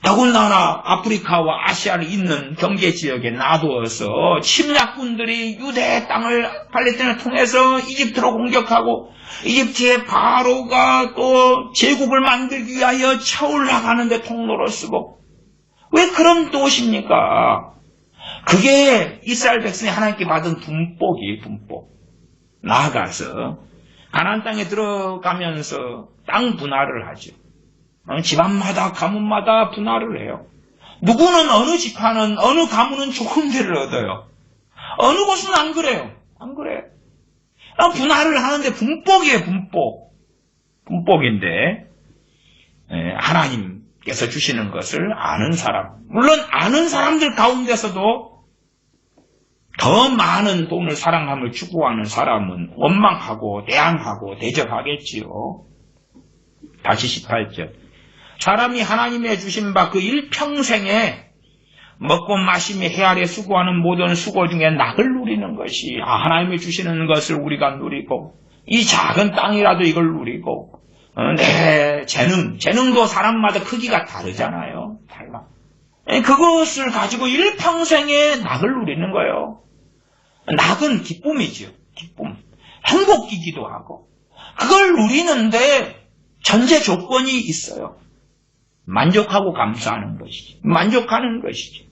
더군다나 아프리카와 아시아를 잇는 경계지역에 놔두어서 침략군들이 유대 땅을 팔레스타인을 통해서 이집트로 공격하고 이집트의 바로가 또 제국을 만들기 위하여 쳐올라가는데 통로로 쓰고 왜 그런 도시입니까? 그게 이스라엘 백성이 하나님께 받은 분복. 나아가서 가나안 땅에 들어가면서 땅 분할을 하죠. 집안마다 가문마다 분할을 해요. 누구는 어느 집안은 어느 가문은 좋은 데를 얻어요. 어느 곳은 안 그래요. 안 그래. 분할을 하는데 분복이에요. 분복인데 하나님께서 주시는 것을 아는 사람. 물론 아는 사람들 가운데서도 더 많은 돈을 사랑함을 추구하는 사람은 원망하고 대항하고 대적하겠지요. 다시 18절. 사람이 하나님의 주신 바 그 일평생에 먹고 마시며 해 아래 수고하는 모든 수고 중에 낙을 누리는 것이 하나님이 주시는 것을 우리가 누리고 이 작은 땅이라도 이걸 누리고 내 재능도 사람마다 크기가 다르잖아요. 달라. 그것을 가지고 일평생에 낙을 누리는 거예요. 낙은 기쁨이죠. 기쁨. 행복이기도 하고. 그걸 누리는데 전제 조건이 있어요. 만족하고 감사하는 것이지. 만족하는 것이지.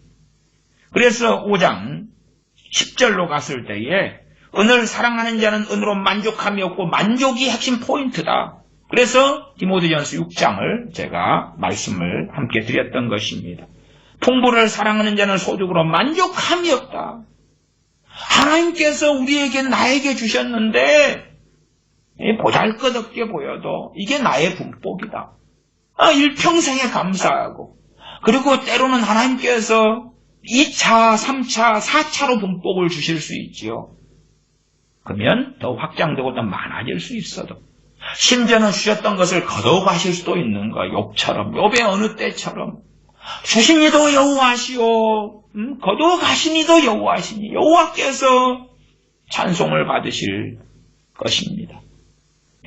그래서 5장 10절로 갔을 때에 은을 사랑하는 자는 은으로 만족함이 없고 만족이 핵심 포인트다. 그래서 디모데전서 6장을 제가 말씀을 함께 드렸던 것입니다. 풍부를 사랑하는 자는 소득으로 만족함이 없다. 하나님께서 우리에게 나에게 주셨는데 보잘것없게 보여도 이게 나의 분복이다. 일평생에 감사하고 그리고 때로는 하나님께서 2차, 3차, 4차로 분복을 주실 수 있지요. 그러면 더 확장되고 더 많아질 수 있어도 심지어는 주셨던 것을 거둬가실 수도 있는 거야. 욥처럼, 욥의 어느 때처럼 주신 이도 여호와시오, 거둬가신 이도 여호와시니 여호와께서 찬송을 받으실 것입니다.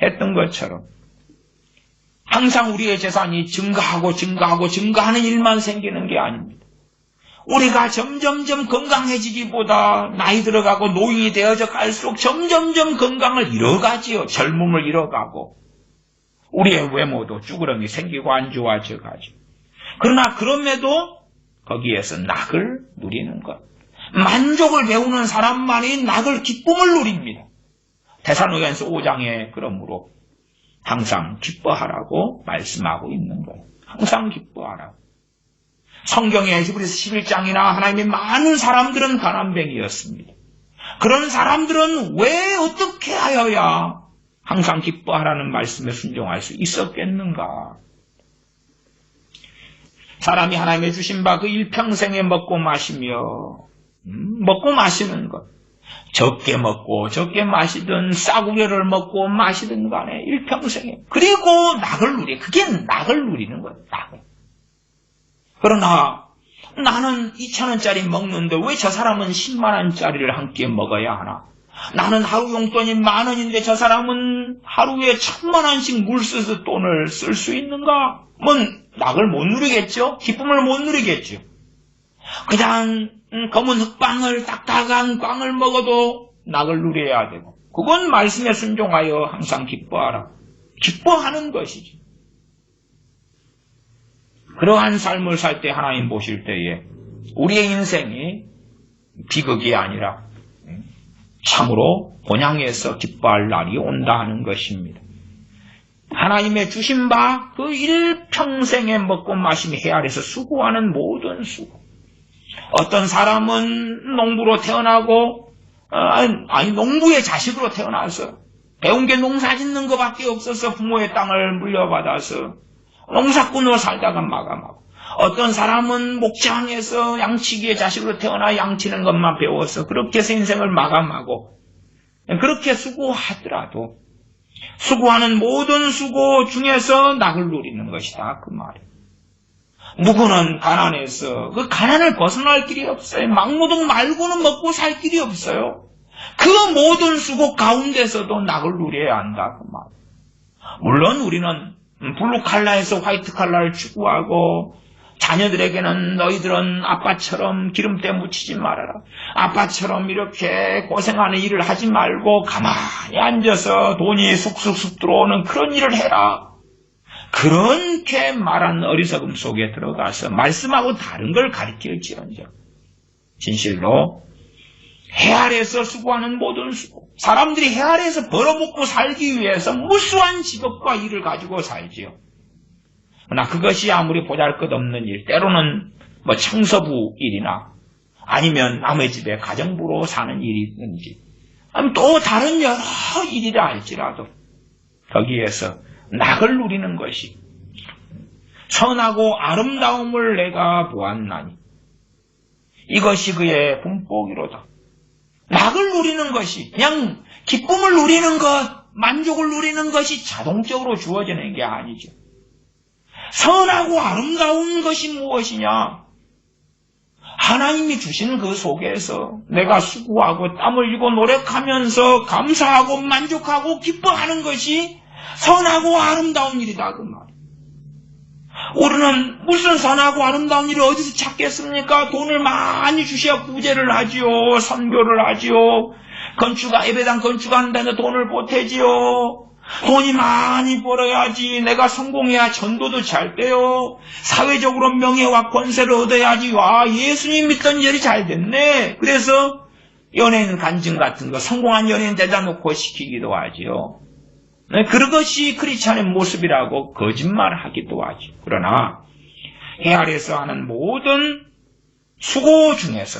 했던 것처럼 항상 우리의 재산이 증가하는 일만 생기는 게 아닙니다. 우리가 점점점 건강해지기보다 나이 들어가고 노인이 되어져 갈수록 점점점 건강을 잃어가지요. 젊음을 잃어가고 우리의 외모도 쭈그러미 생기고 안 좋아져 가지고. 그러나 그럼에도 거기에서 낙을 누리는 것. 만족을 배우는 사람만이 낙을 기쁨을 누립니다. 데살로니가서 5장에 그러므로 항상 기뻐하라고 말씀하고 있는 거예요. 항상 기뻐하라고. 성경의 히브리서 11장이나 하나님의 많은 사람들은 가난뱅이였습니다. 그런 사람들은 왜 어떻게 하여야 항상 기뻐하라는 말씀에 순종할 수 있었겠는가? 사람이 하나님의 주신 바 그 일평생에 먹고 마시며 먹고 마시는 것. 적게 먹고 적게 마시든 싸구려를 먹고 마시든 간에 일평생에. 그리고 낙을 누리. 그게 낙을 누리는 거예요. 낙을. 그러나 나는 2,000원짜리 먹는데 왜 저 사람은 10만원짜리를 한 끼 먹어야 하나? 나는 하루 용돈이 10,000원인데 저 사람은 하루에 1,000만원씩 물 써서 돈을 쓸 수 있는가? 낙을 못 누리겠죠? 기쁨을 못 누리겠죠? 그냥 검은 흑빵을 딱딱한 빵을 먹어도 낙을 누려야 되고 그건 말씀에 순종하여 항상 기뻐하라. 기뻐하는 것이지. 그러한 삶을 살 때 하나님 보실 때에 우리의 인생이 비극이 아니라 참으로 본향에서 기뻐할 날이 온다 하는 것입니다. 하나님의 주신 바 그 일평생에 먹고 마시며 해 아래서 수고하는 모든 수고. 어떤 사람은 농부로 태어나고 농부의 자식으로 태어나서 배운 게 농사 짓는 것밖에 없어서 부모의 땅을 물려받아서 농사꾼으로 살다가 마감하고 어떤 사람은 목장에서 양치기의 자식으로 태어나 양치는 것만 배워서 그렇게 해서 인생을 마감하고 그렇게 수고하더라도 수고하는 모든 수고 중에서 낙을 누리는 것이다. 그 말이에요. 누구는 가난해서 그 가난을 벗어날 길이 없어요. 막노동 말고는 먹고 살 길이 없어요. 그 모든 수고 가운데서도 낙을 누려야 한다. 그 말이에요. 물론 우리는 블루 칼라에서 화이트 칼라를 추구하고 자녀들에게는 너희들은 아빠처럼 기름때 묻히지 말아라. 아빠처럼 이렇게 고생하는 일을 하지 말고 가만히 앉아서 돈이 쑥쑥쑥 들어오는 그런 일을 해라. 그렇게 말한 어리석음 속에 들어가서 말씀하고 다른 걸 가르칠지언정 진실로 해 아래에서 수고하는 모든 수고, 사람들이 해 아래에서 벌어먹고 살기 위해서 무수한 직업과 일을 가지고 살지요. 그러나 그것이 아무리 보잘것없는 일, 때로는 청소부 일이나 아니면 남의 집에 가정부로 사는 일이든지 아니면 또 다른 여러 일이라 할지라도 거기에서 낙을 누리는 것이 선하고 아름다움을 내가 보았나니 이것이 그의 분복이로다. 낙을 누리는 것이 그냥 기쁨을 누리는 것, 만족을 누리는 것이 자동적으로 주어지는 게 아니죠. 선하고 아름다운 것이 무엇이냐? 하나님이 주신 그 속에서 내가 수고하고 땀 흘리고 노력하면서 감사하고 만족하고 기뻐하는 것이 선하고 아름다운 일이다 그 말. 우리는 무슨 선하고 아름다운 일을 어디서 찾겠습니까? 돈을 많이 주셔야 구제를 하지요. 선교를 하지요. 예배당 건축하는데 돈을 보태지요. 돈이 많이 벌어야지. 내가 성공해야 전도도 잘 돼요. 사회적으로 명예와 권세를 얻어야지. 와, 예수님 믿던 일이 잘 됐네. 그래서 연예인 간증 같은 거 성공한 연예인 데다 놓고 시키기도 하지요. 그것이 크리스찬의 모습이라고 거짓말하기도 하죠. 그러나 해 아래서 하는 모든 수고 중에서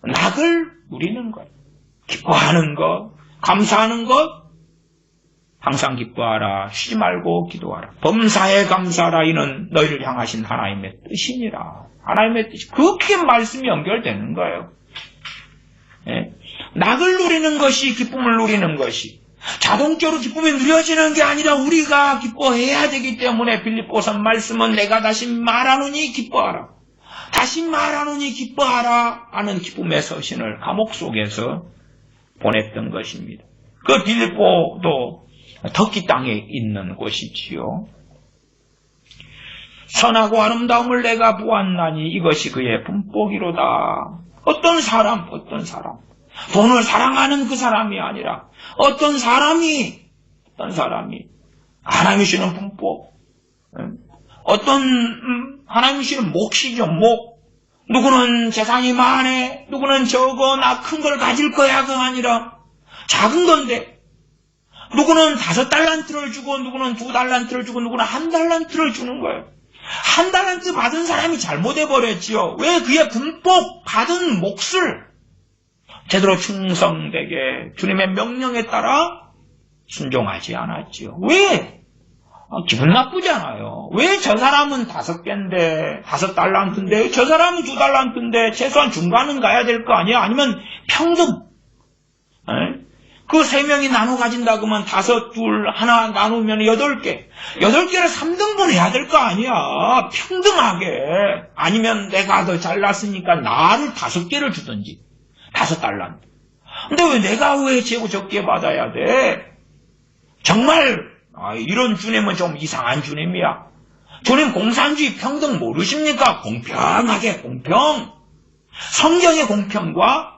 낙을 누리는 것, 기뻐하는 것, 감사하는 것, 항상 기뻐하라, 쉬지 말고 기도하라. 범사에 감사하라. 이는 너희를 향하신 하나님의 뜻이니라. 하나님의 뜻이 그렇게 말씀이 연결되는 거예요. 예? 낙을 누리는 것이 기쁨을 누리는 것이 자동적으로 기쁨이 누려지는 게 아니라 우리가 기뻐해야 되기 때문에 빌립보서 말씀은 내가 다시 말하노니 기뻐하라. 다시 말하노니 기뻐하라 하는 기쁨의 서신을 감옥 속에서 보냈던 것입니다. 그 빌립보도 터키 땅에 있는 곳이지요. 선하고 아름다움을 내가 보았나니 이것이 그의 분복이로다. 어떤 사람 돈을 사랑하는 그 사람이 아니라 어떤 사람이 하나님이 주시는 분복, 하나님이 주시는 몫이죠. 몫. 누구는 재산이 많아, 누구는 적어, 나 큰 걸 가질 거야. 그거 아니라 작은 건데 누구는 5달란트를 주고 누구는 2달란트를 주고 누구는 1달란트를 주는 거예요. 1달란트 받은 사람이 잘못해버렸지요. 왜? 그의 분복 받은 몫을 제대로 충성되게 주님의 명령에 따라 순종하지 않았지요. 왜? 기분 나쁘잖아요. 왜 저 사람은 5개인데 5달란트인데 저 사람은 2달란트인데 최소한 중간은 가야 될 거 아니야? 아니면 평등. 그 3명이 나눠 가진다 그러면 5, 2, 1 나누면 8개. 8개를 3등분 해야 될 거 아니야. 평등하게. 아니면 내가 더 잘났으니까 나를 5개를 주든지. 5달란트. 근데 왜 내가 왜 재고 적게 받아야 돼? 정말 이런 주님은 좀 이상한 주님이야. 주님 공산주의 평등 모르십니까? 공평하게 공평. 성경의 공평과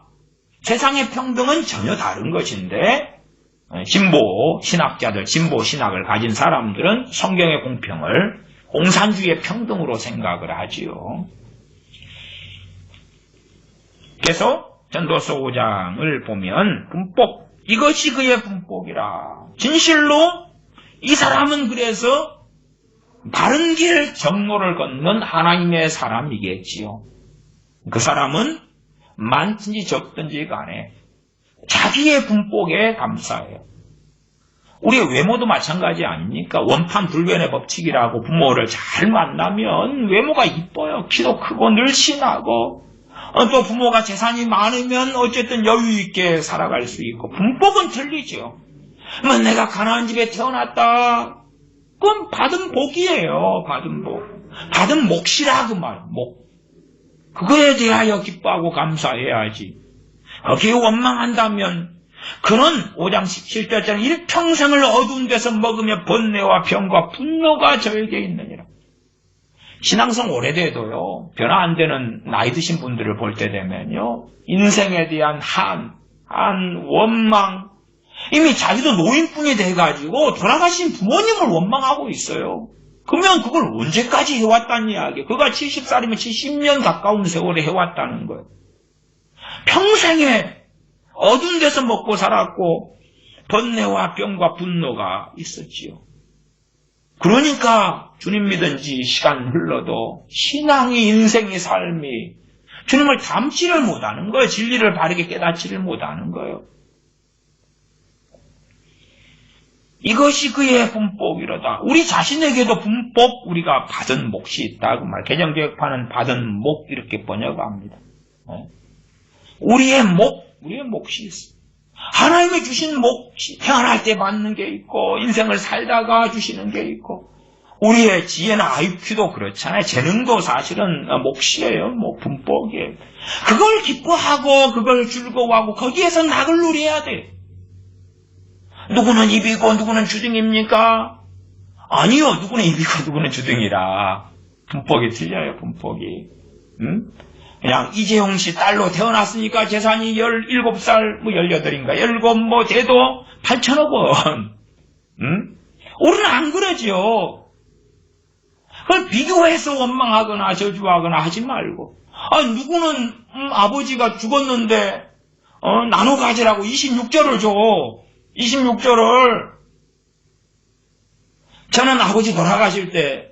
세상의 평등은 전혀 다른 것인데 진보 신학자들, 진보 신학을 가진 사람들은 성경의 공평을 공산주의의 평등으로 생각을 하지요. 그래서 전도서 5장을 보면 분복, 이것이 그의 분복이라. 진실로 이 사람은 그래서 바른 길 정로를 걷는 하나님의 사람이겠지요. 그 사람은 많든지 적든지 간에 자기의 분복에 감사해요. 우리의 외모도 마찬가지 아닙니까? 원판불변의 법칙이라고 부모를 잘 만나면 외모가 이뻐요. 키도 크고 늘씬하고 또 부모가 재산이 많으면 어쨌든 여유 있게 살아갈 수 있고 분법은 틀리죠. 뭐 내가 가난한 집에 태어났다. 그건 받은 복이에요. 받은 복. 받은 몫이라 그 말. 목. 그거에 대하여 기뻐하고 감사해야지. 거기에 원망한다면 그는 5장 17절처럼 일평생을 어두운 데서 먹으며 번뇌와 병과 분노가 저에게 있느니라. 신앙성 오래돼도요, 변화 안 되는 나이 드신 분들을 볼 때 되면요, 인생에 대한 원망, 이미 자기도 노인뿐이 돼가지고 돌아가신 부모님을 원망하고 있어요. 그러면 그걸 언제까지 해왔다는 이야기예요. 그가 70살이면 70년 가까운 세월에 해왔다는 거예요. 평생에 어두운 데서 먹고 살았고 번뇌와 병과 분노가 있었지요. 그러니까 주님 믿은 지 시간 흘러도 신앙이, 인생의 삶이 주님을 닮지를 못하는 거예요. 진리를 바르게 깨닫지를 못하는 거예요. 이것이 그의 분복이로다. 우리 자신에게도 분복, 우리가 받은 몫이 있다고 말. 개정개혁파는 받은 목 이렇게 번역합니다. 우리의 몫이 있어. 하나님이 주신 몫이 태어날 때 받는 게 있고 인생을 살다가 주시는 게 있고 우리의 지혜나 IQ도 그렇잖아요. 재능도 사실은 몫이에요. 분복이에요. 그걸 기뻐하고 그걸 즐거워하고 거기에서 낙을 누려야 돼. 누구는 입이고 누구는 주둥입니까? 아니요. 누구는 입이고 누구는 주둥이라. 분법이 틀려요. 분법이. 그냥 이재용 씨 딸로 태어났으니까 재산이 17살, 18인가 17 돼도 8천억 원. 우리는 안 그러죠. 그걸 비교해서 원망하거나 저주하거나 하지 말고. 누구는 아버지가 죽었는데 나눠 가지라고 26조를 줘. 26조를. 저는 아버지 돌아가실 때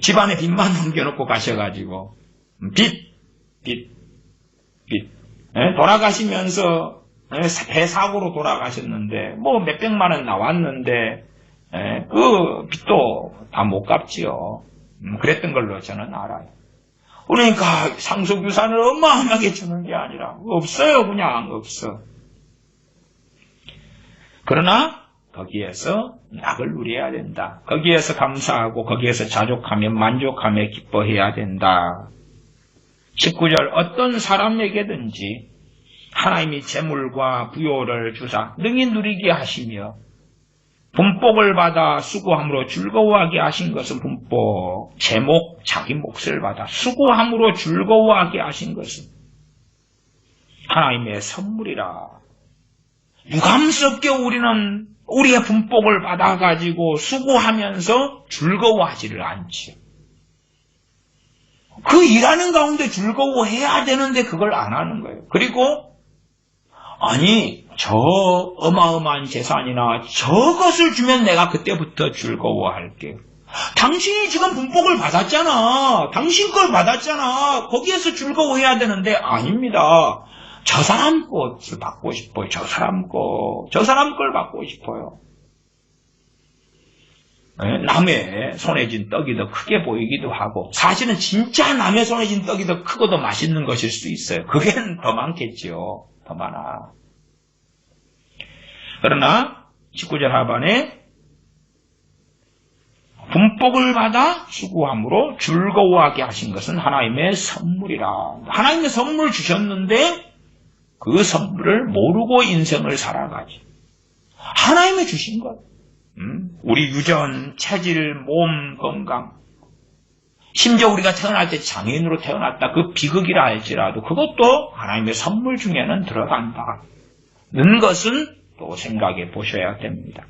집안에 빚만 넘겨놓고 가셔가지고 빚. 돌아가시면서 배사고로 돌아가셨는데 뭐 몇백만 원 나왔는데 그 빚도 다 못 갚지요. 그랬던 걸로 저는 알아요. 그러니까 상속유산을 어마어마하게 주는 게 아니라 없어요. 그냥 없어. 그러나 거기에서 낙을 누려야 된다. 거기에서 감사하고 거기에서 자족하며 만족하며 기뻐해야 된다. 19절 어떤 사람에게든지 하나님이 재물과 부요를 주사 능히 누리게 하시며 분복을 받아 수고함으로 즐거워하게 하신 것은 분복, 제목, 자기 몫을 받아 수고함으로 즐거워하게 하신 것은 하나님의 선물이라. 유감스럽게 우리는 우리의 분복을 받아가지고 수고하면서 즐거워하지를 않지요. 그 일하는 가운데 즐거워해야 되는데 그걸 안 하는 거예요. 그리고 아니 저 어마어마한 재산이나 저것을 주면 내가 그때부터 즐거워할게요. 당신이 지금 분복을 받았잖아. 당신 걸 받았잖아. 거기에서 즐거워해야 되는데 아닙니다. 저 사람 것을 받고 싶어요. 저 사람 걸 받고 싶어요. 남의 손에 쥔 떡이 더 크게 보이기도 하고 사실은 진짜 남의 손에 쥔 떡이 더 크고 더 맛있는 것일 수 있어요. 그게 더 많겠지요. 더 많아. 그러나 19절 하반에 분복을 받아 수고함으로 즐거워하게 하신 것은 하나님의 선물이라. 하나님의 선물 주셨는데 그 선물을 모르고 인생을 살아가지. 하나님이 주신 것. 우리 유전, 체질, 몸 건강. 심지어 우리가 태어날 때 장애인으로 태어났다. 그 비극이라 할지라도 그것도 하나님의 선물 중에는 들어간다. 는 것은 또 생각해 보셔야 됩니다.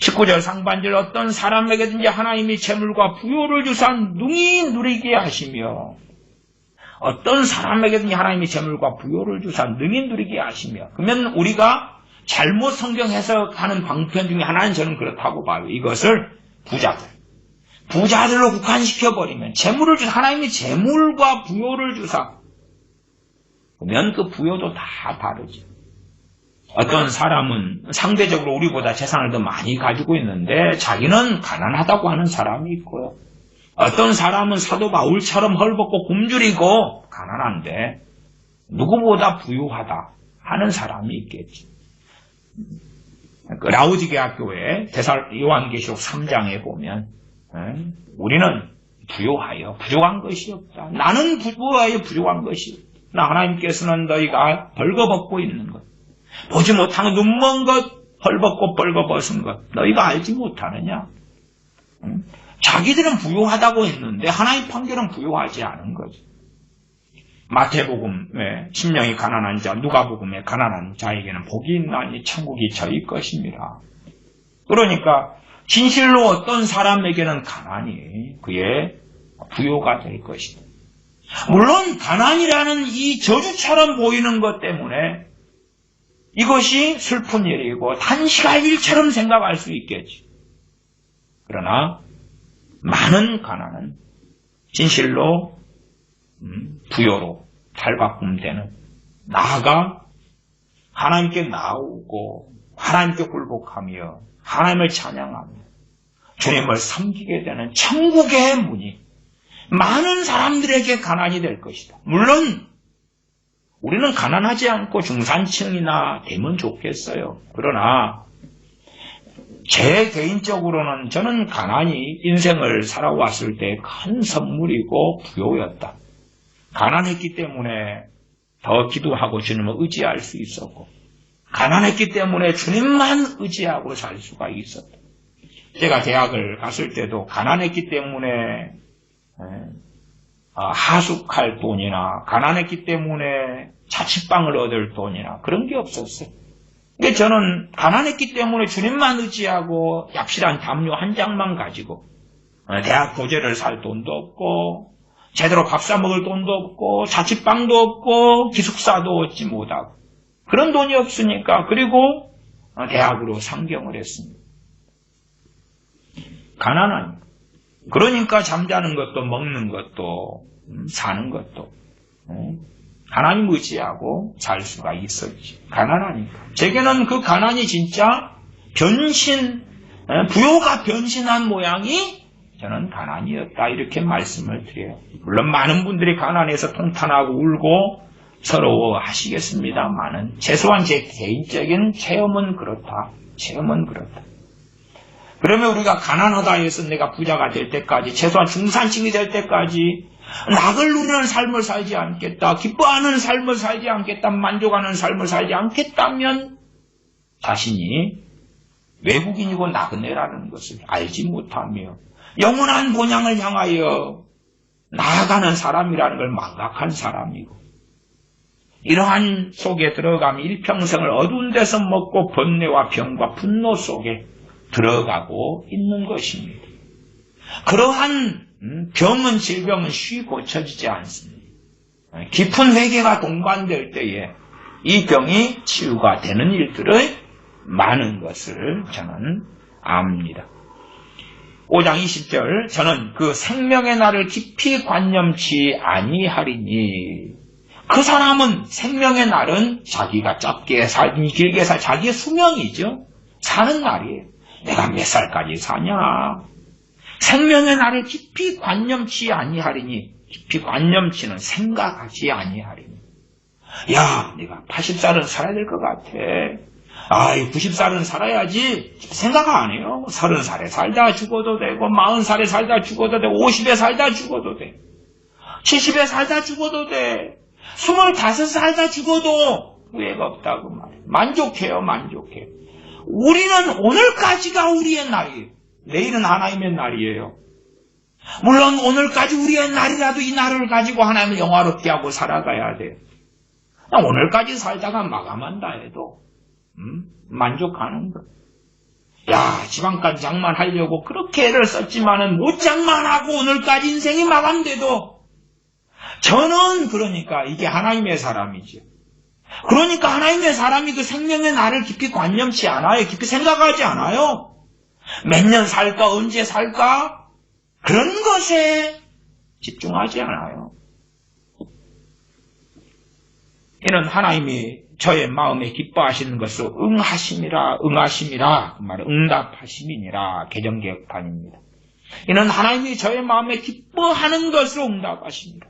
19절 상반절 어떤 사람에게든지 하나님이 재물과 부요를 주사 능히 누리게 하시며 어떤 사람에게든지 하나님이 재물과 부요를 주사 능히 누리게 하시며 그러면 우리가 잘못 성경 해석하는 방편 중에 하나는 저는 그렇다고 봐요. 이것을 부자들로 국한시켜버리면 재물을 주사 하나님이 재물과 부요를 주사 그러면 그 부요도 다 다르죠. 어떤 사람은 상대적으로 우리보다 재산을 더 많이 가지고 있는데 자기는 가난하다고 하는 사람이 있고요. 어떤 사람은 사도 바울처럼 헐벗고 굶주리고 가난한데 누구보다 부유하다 하는 사람이 있겠지. 그 라오디게아 교회 요한계시록 3장에 보면 우리는 부유하여 부족한 것이 없다. 나는 부유하여 부족한 것이 없다. 하나님께서는 너희가 벌거벗고 있는 것 보지 못하는 눈먼 것 헐벗고 벌거벗은 것 너희가 알지 못하느냐. 자기들은 부유하다고 했는데 하나님 판결은 부유하지 않은 거지. 마태복음에 심령이 가난한 자, 누가복음에 가난한 자에게는 복이 있나니 천국이 저희 것입니다. 그러니까 진실로 어떤 사람에게는 가난이 그의 부요가 될 것이다. 물론 가난이라는 이 저주처럼 보이는 것 때문에 이것이 슬픈 일이고 단시간 일처럼 생각할 수 있겠지. 그러나 많은 가난은 진실로 부요로 탈바꿈되는 나아가 하나님께 나오고 하나님께 굴복하며 하나님을 찬양하며 주님을 섬기게 되는 천국의 문이 많은 사람들에게 가난이 될 것이다. 물론 우리는 가난하지 않고 중산층이나 되면 좋겠어요. 그러나 제 개인적으로는 저는 가난이 인생을 살아왔을 때 큰 선물이고 부요였다. 가난했기 때문에 더 기도하고 주님을 의지할 수 있었고 가난했기 때문에 주님만 의지하고 살 수가 있었다. 제가 대학을 갔을 때도 가난했기 때문에 하숙할 돈이나 가난했기 때문에 자취방을 얻을 돈이나 그런 게 없었어요. 근데 저는 가난했기 때문에 주님만 의지하고 얍실한 담요 한 장만 가지고 대학 교재를 살 돈도 없고 제대로 밥 사 먹을 돈도 없고 자취방도 없고 기숙사도 얻지 못하고 그런 돈이 없으니까 그리고 대학으로 상경을 했습니다. 가난하니까. 그러니까 잠자는 것도 먹는 것도 사는 것도 하나님 의지하고 살 수가 있었지. 가난하니까. 제게는 그 가난이 진짜 부요가 변신한 모양이 저는 가난이었다 이렇게 말씀을 드려요. 물론 많은 분들이 가난해서 통탄하고 울고 서러워하시겠습니다만은 최소한 제 개인적인 체험은 그렇다. 그러면 우리가 가난하다 해서 내가 부자가 될 때까지 최소한 중산층이 될 때까지 낙을 누리는 삶을 살지 않겠다. 기뻐하는 삶을 살지 않겠다. 만족하는 삶을 살지 않겠다면 자신이 외국인이고 나그네라는 것을 알지 못하며 영원한 본향을 향하여 나아가는 사람이라는 걸 망각한 사람이고 이러한 속에 들어가면 일평생을 어두운 데서 먹고 번뇌와 병과 분노 속에 들어가고 있는 것입니다. 그러한 병은 질병은 쉽게 고쳐지지 않습니다. 깊은 회개가 동반될 때에 이 병이 치유가 되는 일들을 많은 것을 저는 압니다. 5장 20절 저는 그 생명의 날을 깊이 관념치 아니하리니 그 사람은 생명의 날은 자기가 짧게 살니 길게 살 자기의 수명이죠. 사는 날이에요. 내가 몇 살까지 사냐. 생명의 날을 깊이 관념치 아니하리니 깊이 관념치는 생각하지 아니하리니 야 내가 80살은 살아야 될 것 같아. 90살은 살아야지. 생각 안 해요. 30살에 살다 죽어도 되고 40살에 살다 죽어도 되고 50에 살다 죽어도 돼. 70에 살다 죽어도 돼. 25 살다 죽어도 후회가 없다고 말해요. 만족해요. 우리는 오늘까지가 우리의 날이에요. 내일은 하나님의 날이에요. 물론 오늘까지 우리의 날이라도 이 날을 가지고 하나님을 영화롭게 하고 살아가야 돼요. 오늘까지 살다가 마감한다 해도 만족하는 것. 지방간 장만하려고 그렇게 애를 썼지만은 못 장만하고 오늘까지 인생이 마감돼도 저는 그러니까 이게 하나님의 사람이죠. 그러니까 하나님의 사람이 그 생명의 날을 깊이 관념치 않아요. 깊이 생각하지 않아요. 몇 년 살까 언제 살까 그런 것에 집중하지 않아요. 이는 하나님이 저의 마음에 기뻐하시는 것을 응하심이라 그 말은 응답하심이니라 개정개혁판입니다. 이는 하나님이 저의 마음에 기뻐하는 것으로 응답하십니다.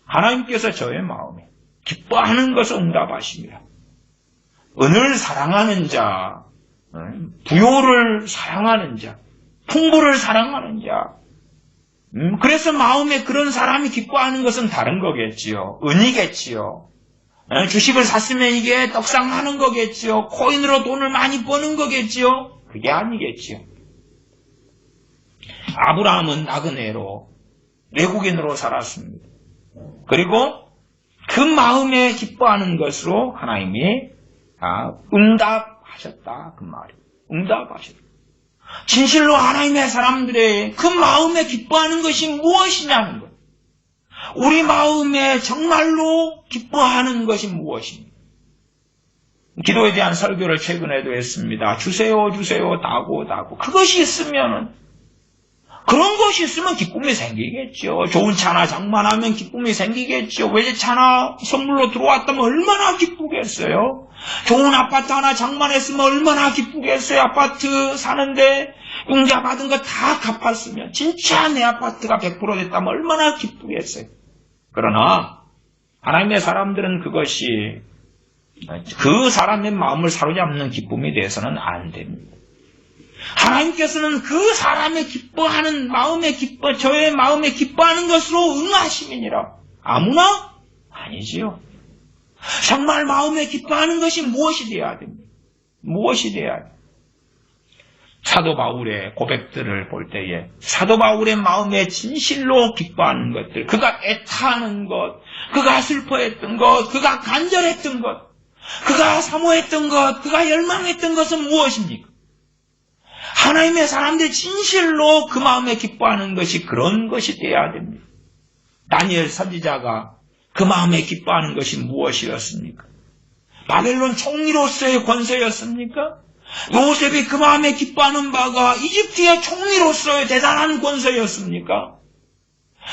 하나님께서 저의 마음에 기뻐하는 것을 응답하십니다. 은을 사랑하는 자, 부요를 사랑하는 자, 풍부를 사랑하는 자, 그래서 마음에 그런 사람이 기뻐하는 것은 다른 거겠지요. 은이겠지요. 주식을 샀으면 이게 떡상하는 거겠지요. 코인으로 돈을 많이 버는 거겠지요. 그게 아니겠지요. 아브라함은 나그네로 외국인으로 살았습니다. 그리고 그 마음에 기뻐하는 것으로 하나님이 응답하셨다 그 말이에요. 응답하셨다. 진실로 하나님의 사람들의 그 마음에 기뻐하는 것이 무엇이냐는 것. 우리 마음에 정말로 기뻐하는 것이 무엇입니까? 기도에 대한 설교를 최근에도 했습니다. 주세요 다고 그것이 있으면은 그런 것이 있으면 기쁨이 생기겠죠. 좋은 차나 장만하면 기쁨이 생기겠죠. 외제차나 선물로 들어왔다면 얼마나 기쁘겠어요. 좋은 아파트 하나 장만했으면 얼마나 기쁘겠어요. 아파트 사는데 융자 받은 거 다 갚았으면 진짜 내 아파트가 100% 됐다면 얼마나 기쁘겠어요. 그러나 하나님의 사람들은 그것이 그 사람의 마음을 사로잡는 기쁨이 돼서는 안 됩니다. 하나님께서는 그 사람의 기뻐하는 저의 마음에 기뻐하는 것으로 응하심이니라. 아무나? 아니지요. 정말 마음에 기뻐하는 것이 무엇이 되어야 됩니까? 무엇이 되어야 됩니까? 사도 바울의 고백들을 볼 때에 사도 바울의 마음에 진실로 기뻐하는 것들, 그가 애타하는 것, 그가 슬퍼했던 것, 그가 간절했던 것, 그가 사모했던 것, 그가 열망했던 것은 무엇입니까? 하나님의 사람들이 진실로 그 마음에 기뻐하는 것이 그런 것이 되어야 됩니다. 다니엘 선지자가 그 마음에 기뻐하는 것이 무엇이었습니까? 바벨론 총리로서의 권세였습니까? 요셉이 그 마음에 기뻐하는 바가 이집트의 총리로서의 대단한 권세였습니까?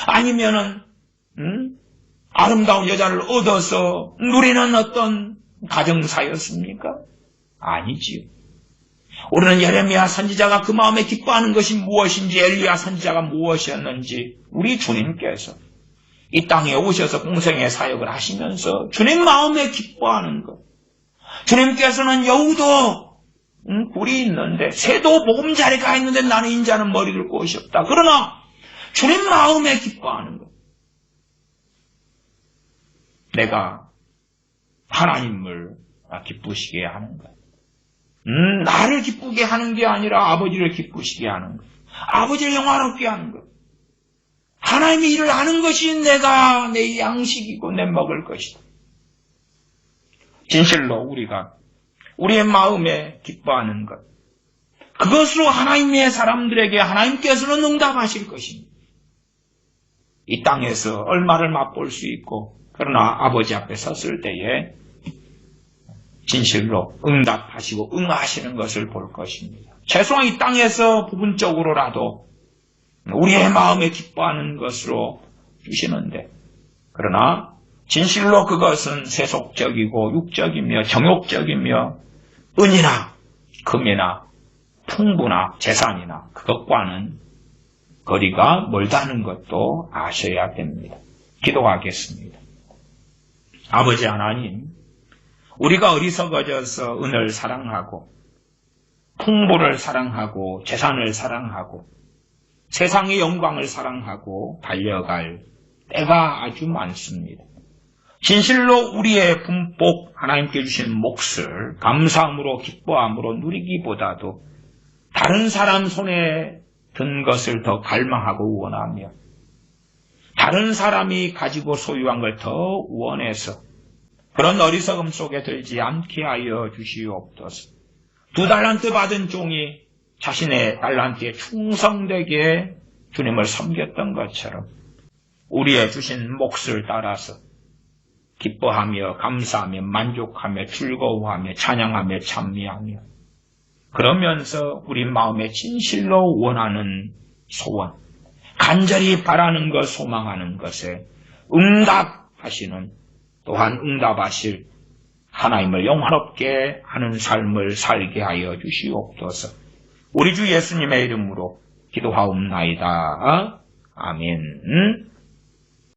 아니면은 아름다운 여자를 얻어서 누리는 어떤 가정사였습니까? 아니지요. 우리는 예레미야 선지자가 그 마음에 기뻐하는 것이 무엇인지, 엘리야 선지자가 무엇이었는지, 우리 주님께서 이 땅에 오셔서 공생의 사역을 하시면서 주님 마음에 기뻐하는 것, 주님께서는 여우도 굴이 있는데 새도 보금자리가 있는데 나는 인자는 머리를 곳이 없다. 그러나 주님 마음에 기뻐하는 것, 내가 하나님을 기쁘시게 하는 것, 나를 기쁘게 하는 게 아니라 아버지를 기쁘시게 하는 것, 아버지를 영화롭게 하는 것, 하나님의 일을 하는 것이 내가 내 양식이고 내 먹을 것이다. 진실로 우리가 우리의 마음에 기뻐하는 것, 그것으로 하나님의 사람들에게 하나님께서는 응답하실 것입니다. 이 땅에서 얼마를 맛볼 수 있고, 그러나 아버지 앞에 섰을 때에 진실로 응답하시고 응하시는 것을 볼 것입니다. 최소한 이 땅에서 부분적으로라도 우리의 마음에 기뻐하는 것으로 주시는데, 그러나 진실로 그것은 세속적이고 육적이며 정욕적이며 은이나 금이나 풍부나 재산이나 그것과는 거리가 멀다는 것도 아셔야 됩니다. 기도하겠습니다. 아버지 하나님, 우리가 어리석어져서 은을 사랑하고 풍부를 사랑하고 재산을 사랑하고 세상의 영광을 사랑하고 달려갈 때가 아주 많습니다. 진실로 우리의 분복, 하나님께 주신 몫을 감사함으로 기뻐함으로 누리기보다도 다른 사람 손에 든 것을 더 갈망하고 원하며 다른 사람이 가지고 소유한 걸 더 원해서 그런 어리석음 속에 들지 않게 하여 주시옵소서. 2달란트 받은 종이 자신의 달란트에 충성되게 주님을 섬겼던 것처럼 우리의 주신 몫을 따라서 기뻐하며 감사하며 만족하며 즐거워하며 찬양하며 찬미하며 그러면서 우리 마음에 진실로 원하는 소원, 간절히 바라는 것, 소망하는 것에 응답하시는, 또한 응답하실 하나님을 영화롭게 하는 삶을 살게 하여 주시옵소서. 우리 주 예수님의 이름으로 기도하옵나이다. 아멘.